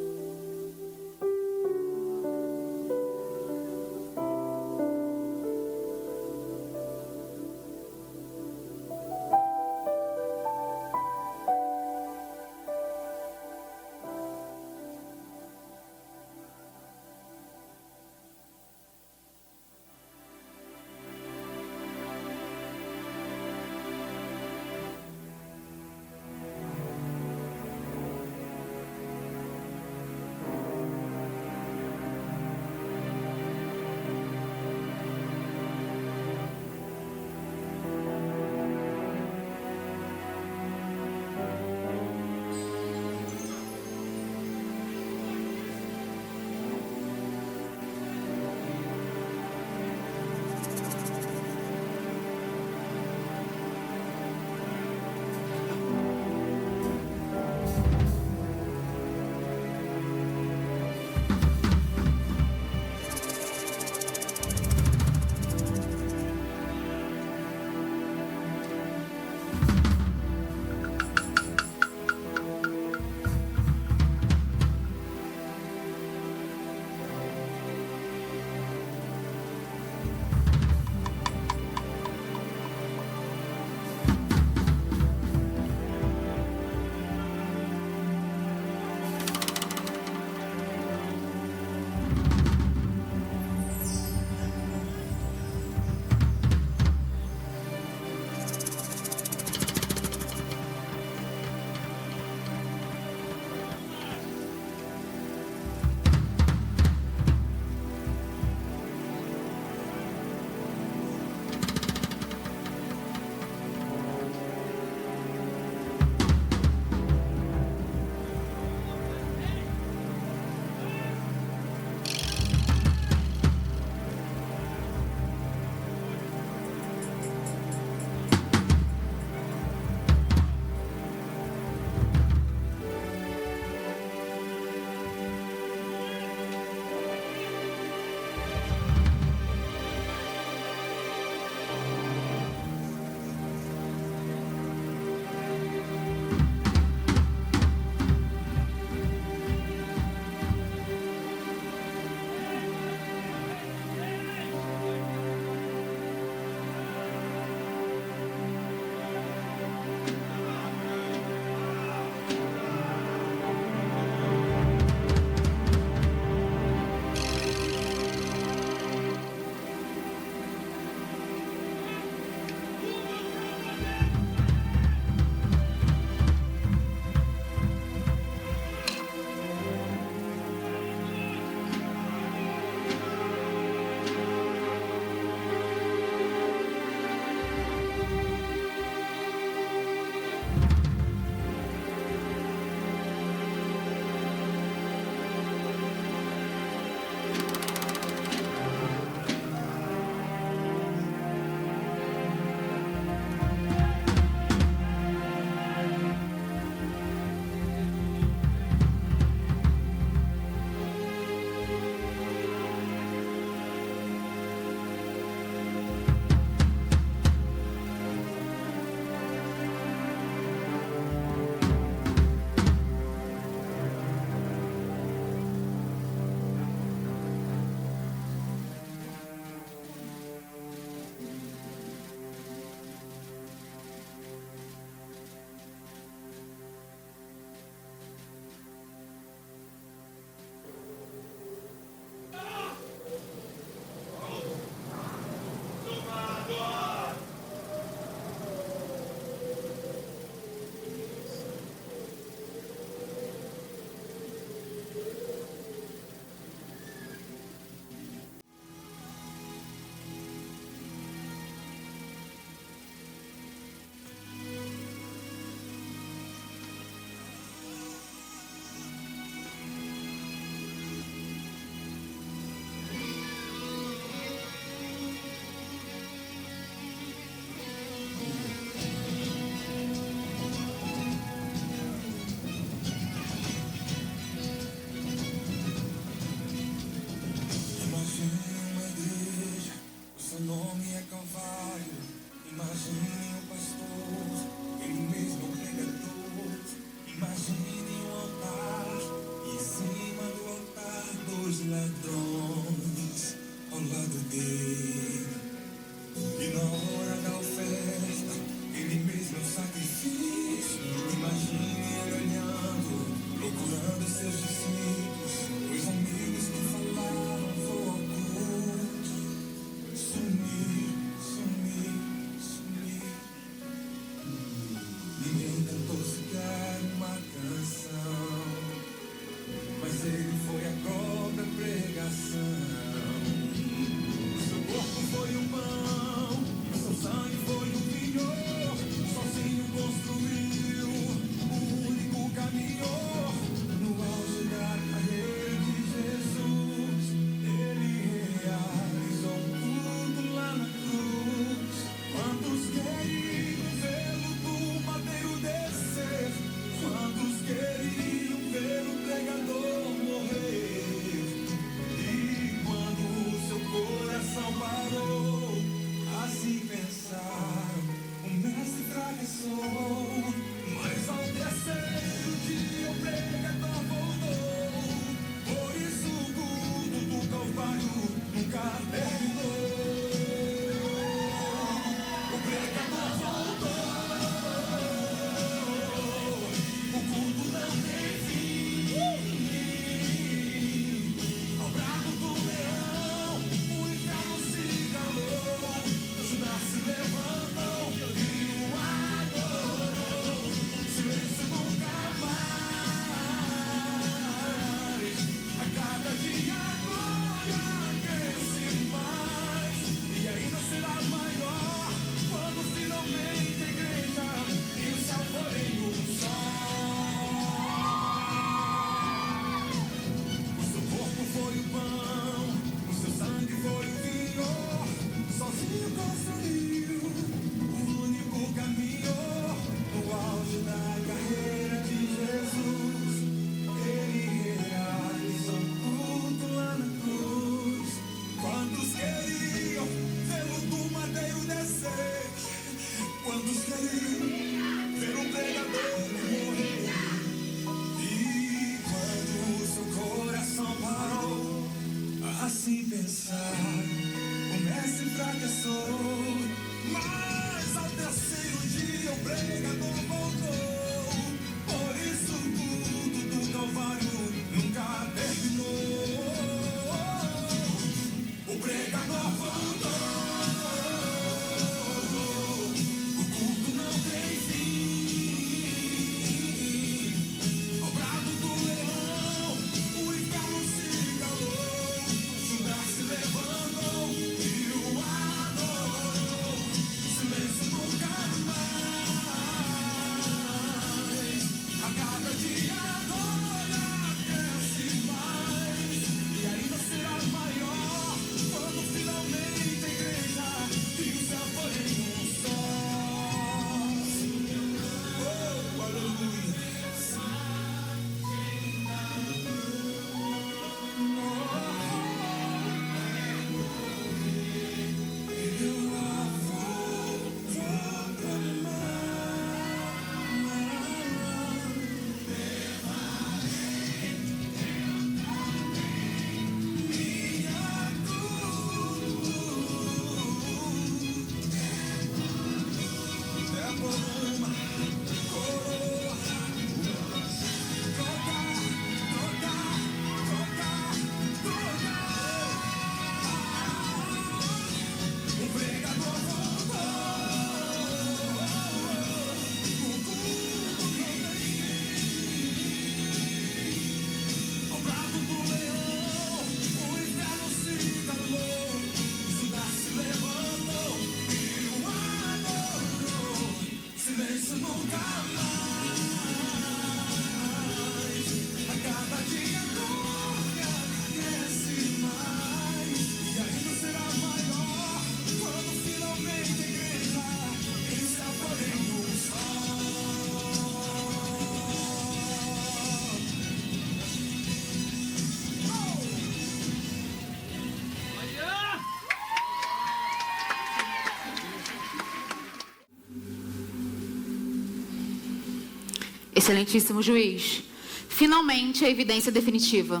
Excelentíssimo juiz, finalmente a evidência definitiva.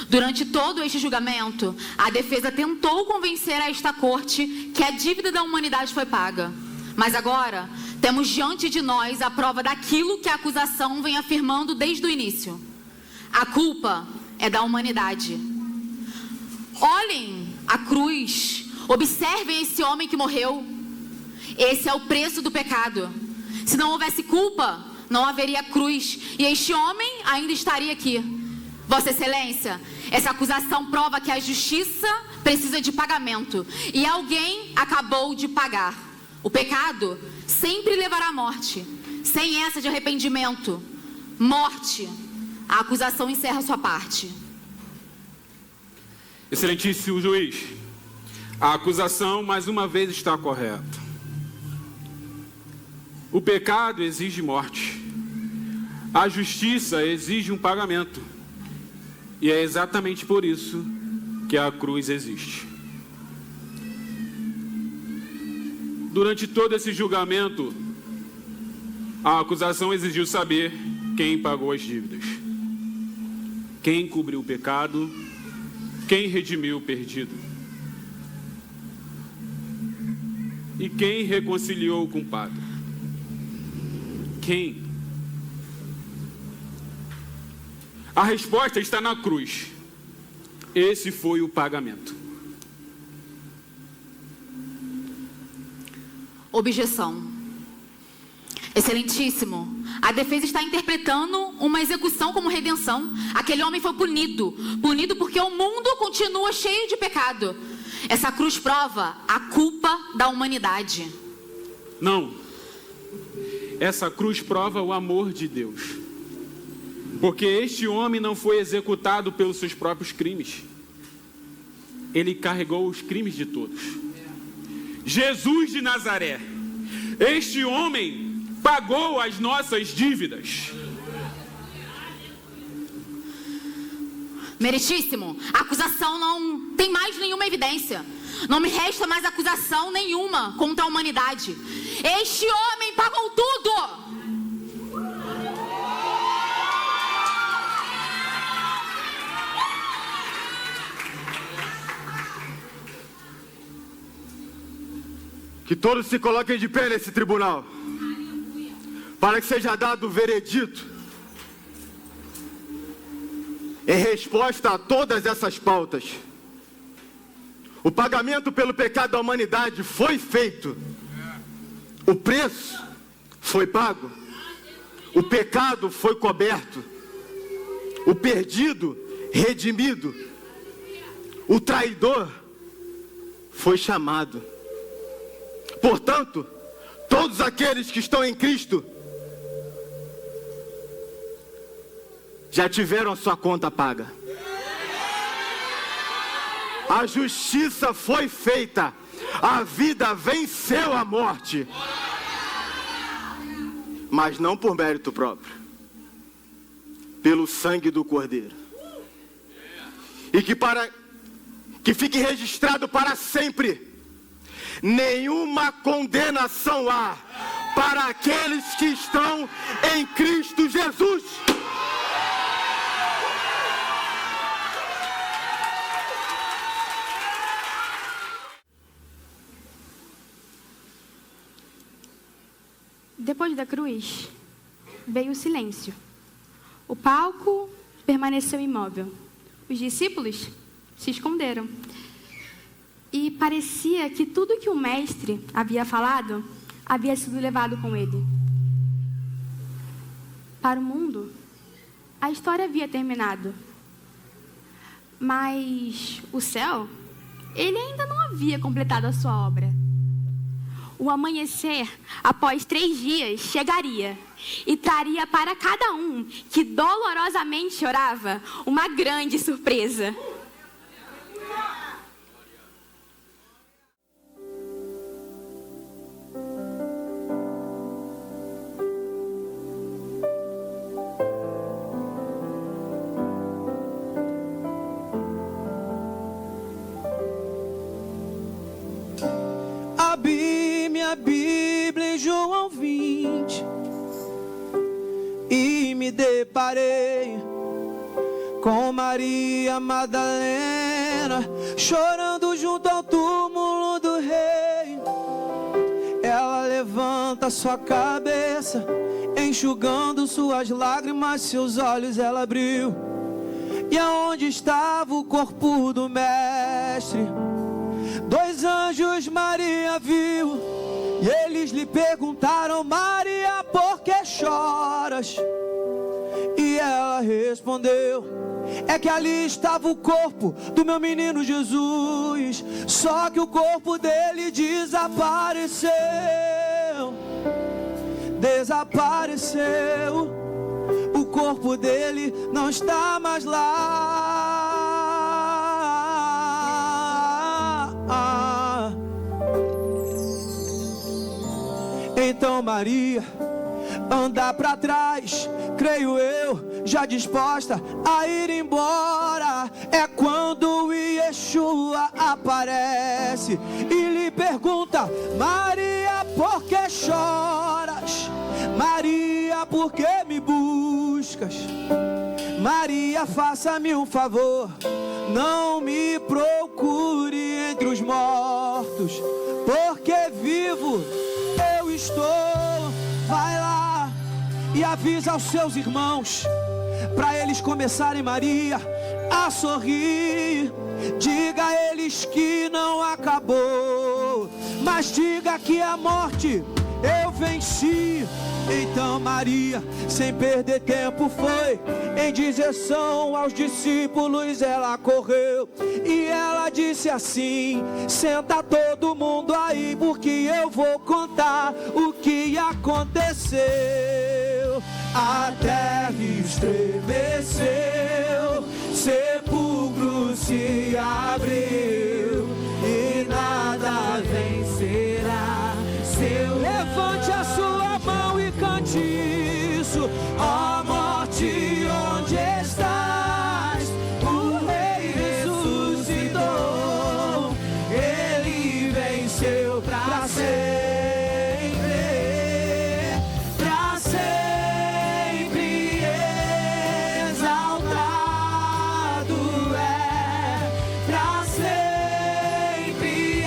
Durante todo este julgamento, a defesa tentou convencer a esta corte que a dívida da humanidade foi paga. Mas agora, temos diante de nós a prova daquilo que a acusação vem afirmando desde o início. A culpa é da humanidade. Olhem a cruz, observem esse homem que morreu. Esse é o preço do pecado. Se não houvesse culpa, não haveria cruz, e este homem ainda estaria aqui. Vossa Excelência, essa acusação prova que a justiça precisa de pagamento, e alguém acabou de pagar. O pecado sempre levará à morte. Sem essa de arrependimento, morte, a acusação encerra sua parte. Excelentíssimo juiz, a acusação mais uma vez está correta. O pecado exige morte. A justiça exige um pagamento. E é exatamente por isso que a cruz existe. Durante todo esse julgamento, a acusação exigiu saber quem pagou as dívidas, quem cobriu o pecado, quem redimiu o perdido e quem reconciliou o culpado. Quem? A resposta está na cruz. Esse foi o pagamento. Objeção. Excelentíssimo, a defesa está interpretando uma execução como redenção. Aquele homem foi punido porque o mundo continua cheio de pecado. Essa cruz prova a culpa da humanidade. Não. Essa cruz prova o amor de Deus. Porque este homem não foi executado pelos seus próprios crimes. Ele carregou os crimes de todos. Jesus de Nazaré, este homem pagou as nossas dívidas. Meritíssimo, a acusação não tem mais nenhuma evidência. Não me resta mais acusação nenhuma contra a humanidade. Este homem pagou tudo. Que todos se coloquem de pé nesse tribunal, para que seja dado o veredito em resposta a todas essas pautas. O pagamento pelo pecado da humanidade foi feito. O preço foi pago. O pecado foi coberto. O perdido, redimido. O traidor foi chamado. Portanto, todos aqueles que estão em Cristo já tiveram a sua conta paga. A justiça foi feita. A vida venceu a morte. Mas não por mérito próprio. Pelo sangue do Cordeiro. E que fique registrado para sempre. Nenhuma condenação há para aqueles que estão em Cristo Jesus. Depois da cruz, veio o silêncio. O palco permaneceu imóvel. Os discípulos se esconderam. E parecia que tudo que o mestre havia falado havia sido levado com ele. Para o mundo, a história havia terminado. Mas o céu, ele ainda não havia completado a sua obra. O amanhecer, após 3 dias, chegaria e traria para cada um que dolorosamente chorava uma grande surpresa. Abri minha Bíblia em João 20 e me deparei com Maria Madalena, chorando junto ao túmulo do rei. Ela levanta sua cabeça, enxugando suas lágrimas, seus olhos ela abriu. E aonde estava o corpo do mestre? 2 anjos Maria viu, e eles lhe perguntaram: Maria, por que choras? E ela respondeu: é que ali estava o corpo do meu menino Jesus, só que o corpo dele desapareceu. Desapareceu, o corpo dele não está mais lá. Então Maria anda para trás, creio eu, já disposta a ir embora. É quando Yeshua aparece e lhe pergunta: Maria, por que choras? Maria, por que me buscas? Maria, faça-me um favor, não me procure entre os mortos, porque vivo eu estou. Vai lá e avisa aos seus irmãos, para eles começarem, Maria, a sorrir. Diga a eles que não acabou, mas diga que a morte eu venci. Então Maria, sem perder tempo, foi em direção aos discípulos. Ela correu e ela disse assim: senta todo mundo aí, porque eu vou contar o que aconteceu. A terra estremeceu, sepulcro se abriu e nada vencerá seu. Levante a sua mão e cante isso. Ó morte, onde estás? O Rei ressuscitou, ele venceu pra sempre, pra sempre exaltado é, pra sempre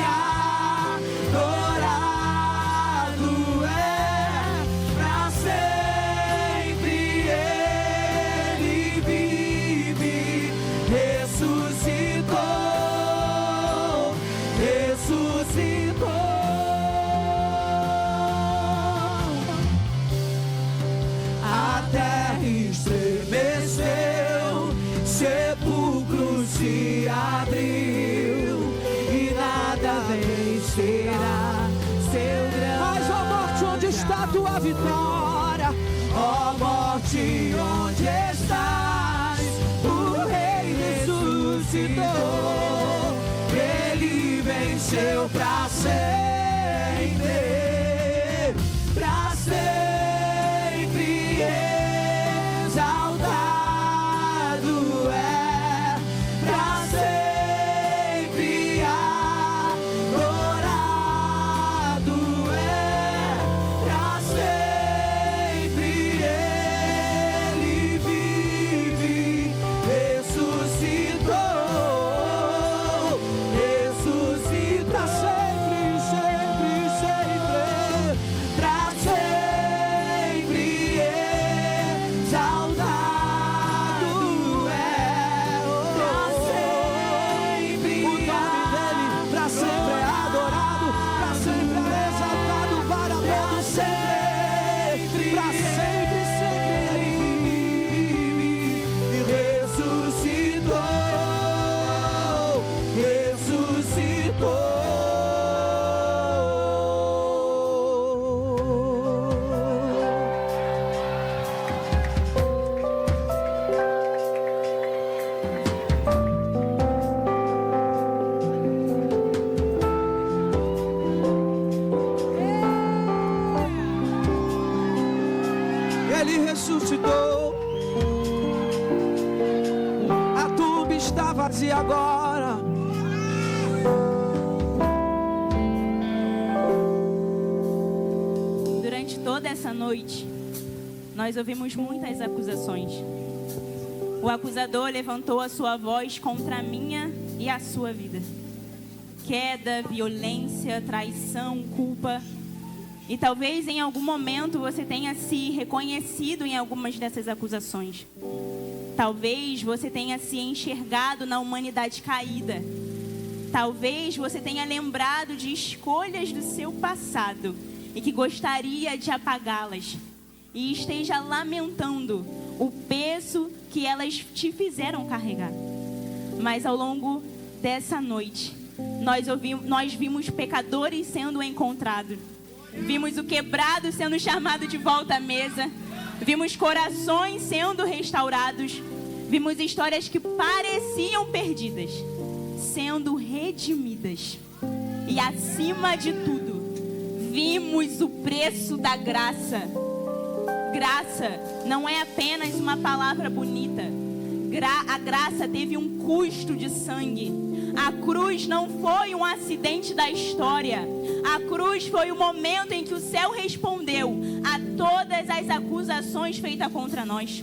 adorado é, pra sempre ele vive, ressuscitou, ressuscitou. A terra estremeceu, sepulcro se abriu e nada vencerá seu grande. Mas ó morte, onde está tua vitória? Ó morte, onde estás? O Rei ressuscitou, ele venceu pra sempre, pra sempre exaltado é, pra sempre adorado é, pra sempre ele vive, ressuscitou, ressuscita sempre, sempre, sempre, pra sempre exaltado é, pra sempre o nome dele, pra sempre é adorado, pra sempre é exaltado, para todo sempre, pra sempre, sempre ele ressuscitou, ele ressuscitou. A tumba está vazia agora. Durante toda essa noite, nós ouvimos muitas acusações. O acusador levantou a sua voz contra a minha e a sua vida. Queda, violência, traição, culpa. E talvez em algum momento você tenha se reconhecido em algumas dessas acusações. Talvez você tenha se enxergado na humanidade caída. Talvez você tenha lembrado de escolhas do seu passado e que gostaria de apagá-las. E esteja lamentando o peso que elas te fizeram carregar. Mas ao longo dessa noite, nós vimos pecadores sendo encontrados. Vimos o quebrado sendo chamado de volta à mesa. Vimos corações sendo restaurados. Vimos histórias que pareciam perdidas sendo redimidas. E acima de tudo, vimos o preço da graça. Graça não é apenas uma palavra bonita. A graça teve um custo de sangue. A cruz não foi um acidente da história. A cruz foi o momento em que o céu respondeu a todas as acusações feitas contra nós.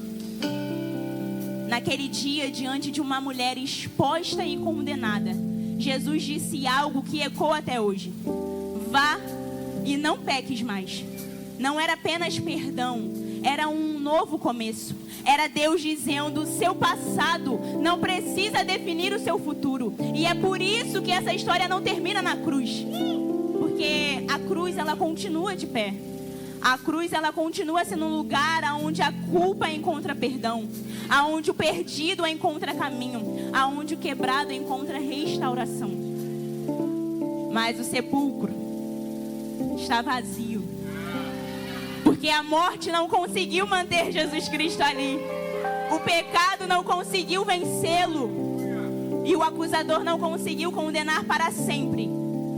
Naquele dia, diante de uma mulher exposta e condenada, Jesus disse algo que ecoa até hoje: vá e não peques mais. Não era apenas perdão, era um novo começo. Era Deus dizendo: seu passado não precisa definir o seu futuro. E é por isso que essa história não termina na cruz. Porque a cruz, ela continua de pé. A cruz, ela continua sendo um lugar onde a culpa encontra perdão, aonde o perdido encontra caminho, aonde o quebrado encontra restauração. Mas o sepulcro está vazio, porque a morte não conseguiu manter Jesus Cristo ali. O pecado não conseguiu vencê-lo. E o acusador não conseguiu condenar para sempre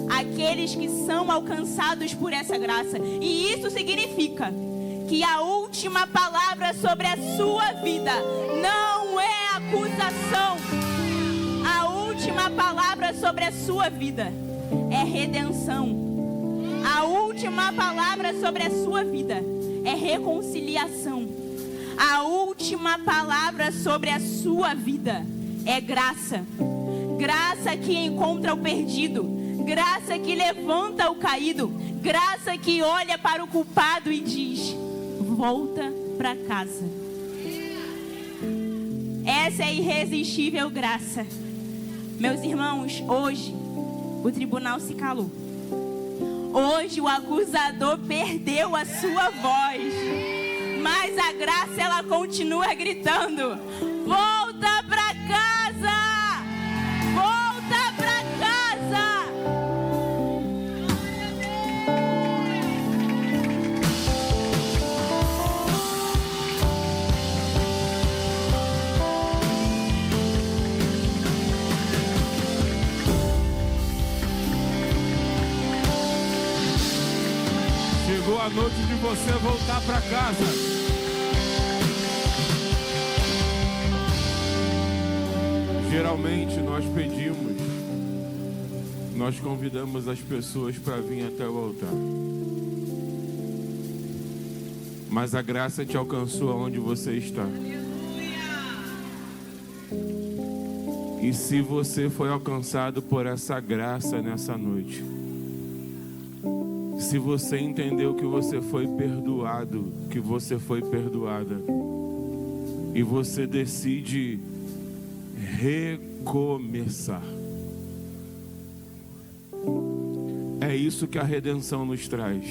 aqueles que são alcançados por essa graça. E isso significa que a última palavra sobre a sua vida não é acusação. A última palavra sobre a sua vida é redenção. A última palavra sobre a sua vida é reconciliação. A última palavra sobre a sua vida é graça. Graça que encontra o perdido. Graça que levanta o caído. Graça que olha para o culpado e diz: volta para casa. Essa é a irresistível graça. Meus irmãos, hoje o tribunal se calou. Hoje o acusador perdeu a sua voz. Mas a graça, ela continua gritando: volta para casa! Volta para casa! Chegou a noite de você voltar para casa. Geralmente nós pedimos, nós convidamos as pessoas para vir até o altar. Mas a graça te alcançou aonde você está. E se você foi alcançado por essa graça nessa noite, se você entendeu que você foi perdoado, que você foi perdoada, e você decide recomeçar, é isso que a redenção nos traz.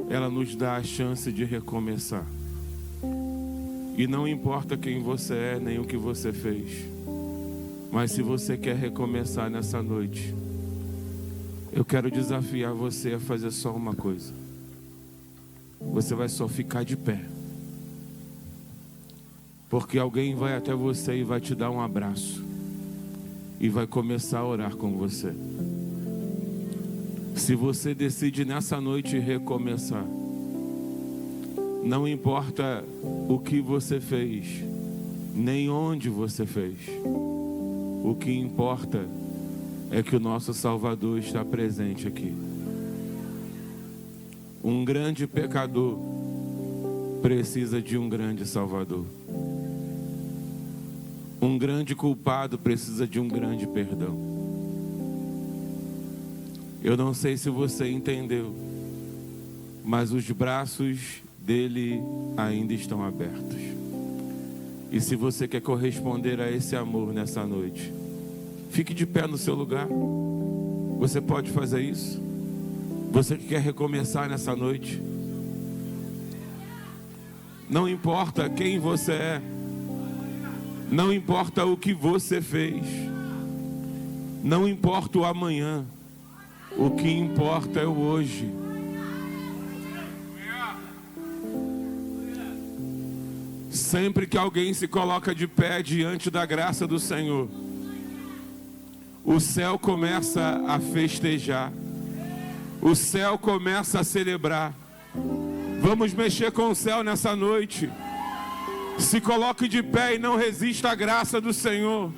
Ela nos dá a chance de recomeçar. E não importa quem você é, nem o que você fez, mas se você quer recomeçar nessa noite, eu quero desafiar você a fazer só uma coisa. Você vai só ficar de pé, porque alguém vai até você e vai te dar um abraço e vai começar a orar com você. Se você decide nessa noite recomeçar, não importa o que você fez, nem onde você fez, o que importa é que o nosso Salvador está presente aqui. Um grande pecador precisa de um grande Salvador. Um grande culpado precisa de um grande perdão. Eu não sei se você entendeu, mas os braços dele ainda estão abertos. E se você quer corresponder a esse amor nessa noite, fique de pé no seu lugar. Você pode fazer isso? Você que quer recomeçar nessa noite, não importa quem você é, não importa o que você fez, não importa o amanhã, o que importa é o hoje. Sempre que alguém se coloca de pé diante da graça do Senhor, o céu começa a festejar, o céu começa a celebrar. Vamos mexer com o céu nessa noite. Se coloque de pé e não resista à graça do Senhor.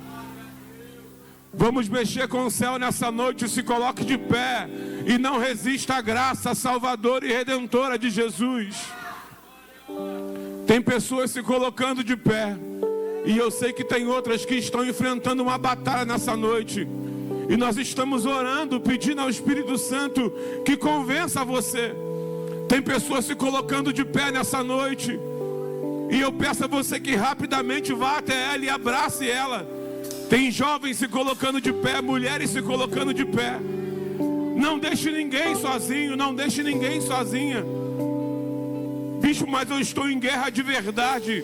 Vamos mexer com o céu nessa noite. Se coloque de pé e não resista à graça salvadora e redentora de Jesus. Tem pessoas se colocando de pé, e eu sei que tem outras que estão enfrentando uma batalha nessa noite. E nós estamos orando, pedindo ao Espírito Santo que convença você. Tem pessoas se colocando de pé nessa noite, e eu peço a você que rapidamente vá até ela e abrace ela. Tem jovens se colocando de pé, mulheres se colocando de pé. Não deixe ninguém sozinho, não deixe ninguém sozinha. Bicho, mas eu estou em guerra de verdade.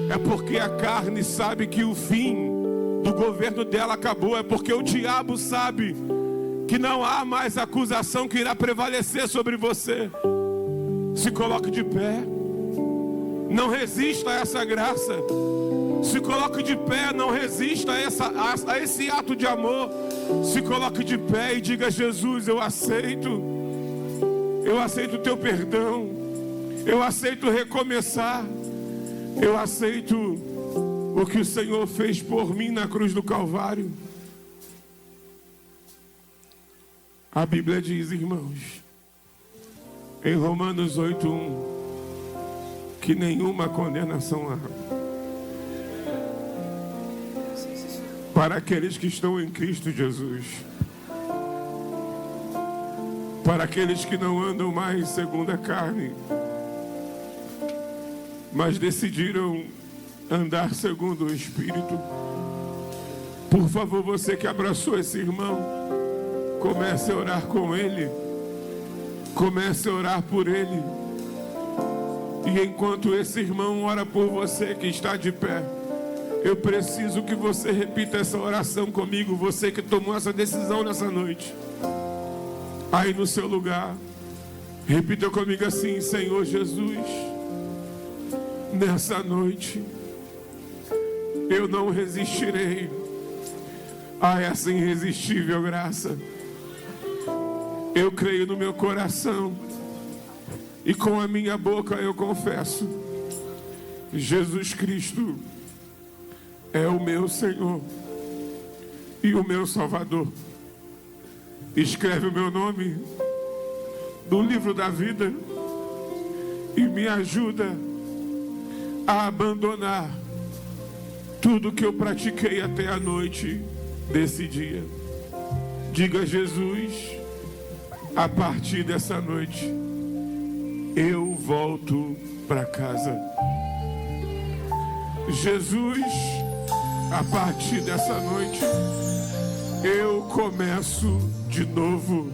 É porque a carne sabe que o fim do governo dela acabou. É porque o diabo sabe que não há mais acusação que irá prevalecer sobre você. Se coloque de pé. Não resista a essa graça. Se coloque de pé, não resista a esse ato de amor. Se coloque de pé e diga: Jesus, eu aceito o teu perdão, eu aceito recomeçar, eu aceito o que o Senhor fez por mim na cruz do Calvário. A Bíblia diz, irmãos, em Romanos 8:1, que nenhuma condenação há para aqueles que estão em Cristo Jesus, para aqueles que não andam mais segundo a carne, mas decidiram andar segundo o Espírito. Por favor, você que abraçou esse irmão, comece a orar com ele, comece a orar por ele. E enquanto esse irmão ora por você que está de pé, eu preciso que você repita essa oração comigo. Você que tomou essa decisão nessa noite, aí no seu lugar, repita comigo assim: Senhor Jesus, nessa noite eu não resistirei a essa irresistível graça. Eu creio no meu coração e com a minha boca eu confesso: Jesus Cristo é o meu Senhor e o meu Salvador. Escreve o meu nome no livro da vida e me ajuda a abandonar tudo que eu pratiquei até a noite desse dia. Diga: Jesus, a partir dessa noite eu volto para casa. Jesus, a partir dessa noite eu começo de novo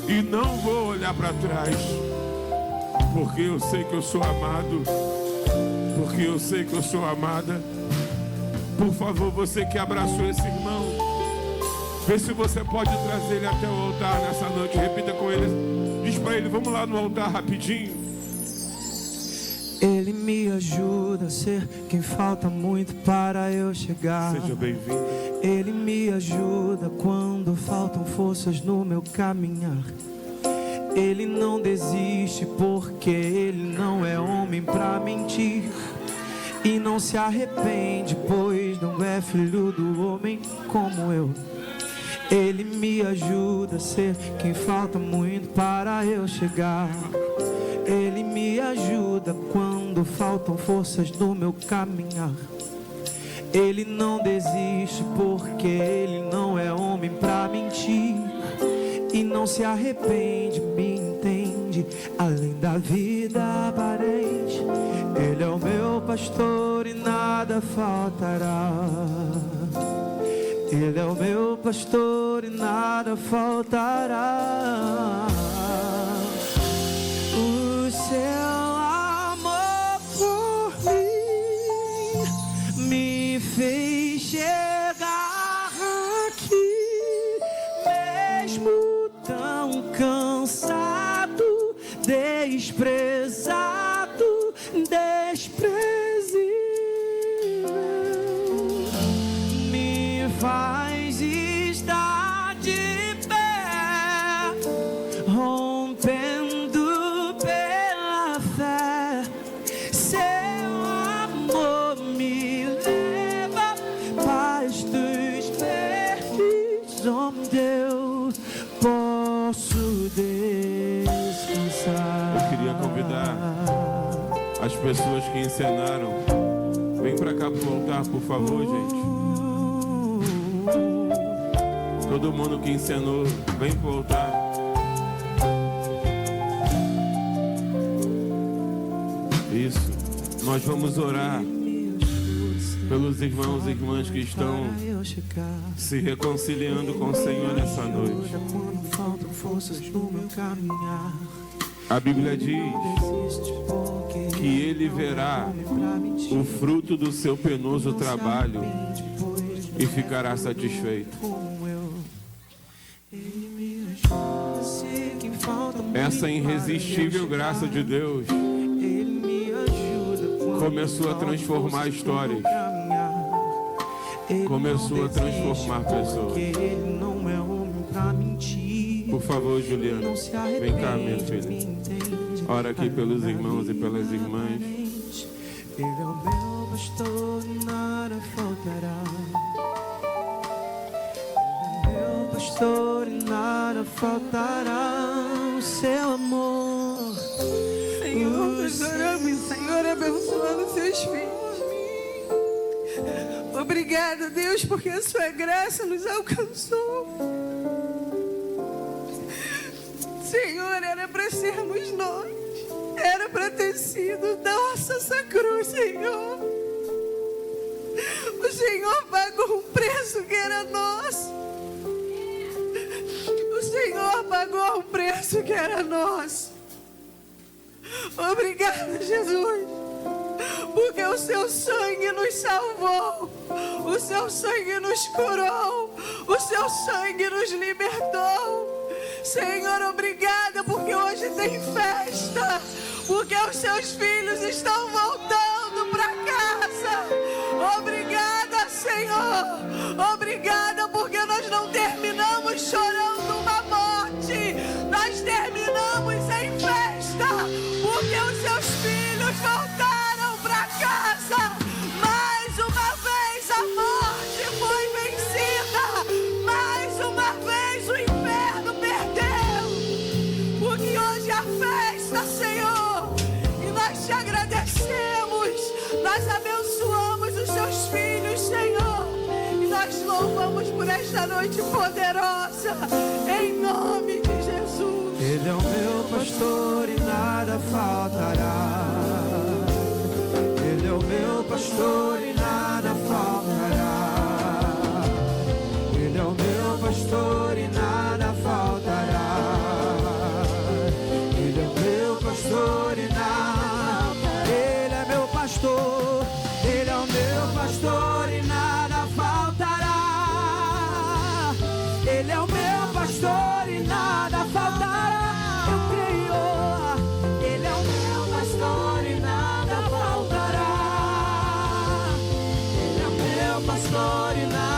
e não vou olhar para trás, porque eu sei que eu sou amado, porque eu sei que eu sou amada. Por favor, você que abraçou esse irmão, vê se você pode trazer ele até o altar nessa noite. Repita com ele, diz para ele: vamos lá no altar rapidinho. Ele me ajuda a ser quem falta muito para eu chegar. Seja bem-vindo. Ele me ajuda quando faltam forças no meu caminhar. Ele não desiste porque ele não é homem pra mentir. E não se arrepende, pois não é filho do homem como eu. Ele me ajuda a ser quem falta muito para eu chegar. Ele me ajuda quando faltam forças no meu caminhar. Ele não desiste porque ele não é homem pra mentir. E não se arrepende, me entende, além da vida aparente. Ele é o meu pastor e nada faltará. Ele é o meu pastor e nada faltará. O seu amor por mim me fez chegar aqui, mesmo tão cansado, desprezado, desprezível, me faz estar de pé, rompendo pela fé. Seu amor me leva pastos verdes, onde eu posso descansar. Eu queria convidar as pessoas que encenaram. Vem pra cá pro altar, por favor, gente. Todo mundo que encenou, vem pro altar. Isso. Nós vamos orar pelos irmãos e irmãs que estão se reconciliando com o Senhor nessa noite. A Bíblia diz que Ele verá o fruto do seu penoso trabalho e ficará satisfeito. Essa irresistível graça de Deus começou a transformar histórias, começou a transformar pessoas. Por favor, Juliana, vem cá, minha filha. Ora aqui pelos irmãos e pelas irmãs. Ele é o meu pastor, nada faltará. Ele é meu pastor e nada faltará. O seu amor, Senhor, nós oramos, Senhor, abençoando seus filhos. Obrigada, Deus, porque a sua graça nos alcançou. Senhor, era para sermos nós. Era para ter sido nossa essa cruz, Senhor. O Senhor pagou um preço que era nosso. O Senhor pagou um preço que era nosso. Obrigada, Jesus, porque o seu sangue nos salvou, o seu sangue nos curou, o seu sangue nos libertou. Senhor, obrigada, porque hoje tem festa, porque os seus filhos estão voltando para casa. Obrigada, Senhor, obrigada, porque nós não terminamos chorando uma morte, nós terminamos em festa, porque os seus filhos voltaram para casa. Mais uma vez a morte foi vencida, mais uma vez o inferno perdeu, porque hoje a festa, Senhor, e nós te agradecemos, nós abençoamos os seus filhos, Senhor, e nós louvamos por esta noite poderosa, em nome de Jesus. Ele é o meu pastor e nada faltará. Ele é o meu pastor e nada faltará. Ele é o meu pastor e nada faltará. Ele é o meu pastor e nada. Ele é meu pastor. Ele é o meu pastor e nada faltará. Ele é o meu pastor e nada faltará. Eu creio. Ele é o meu pastor e nada faltará. Ele é o meu pastor e nada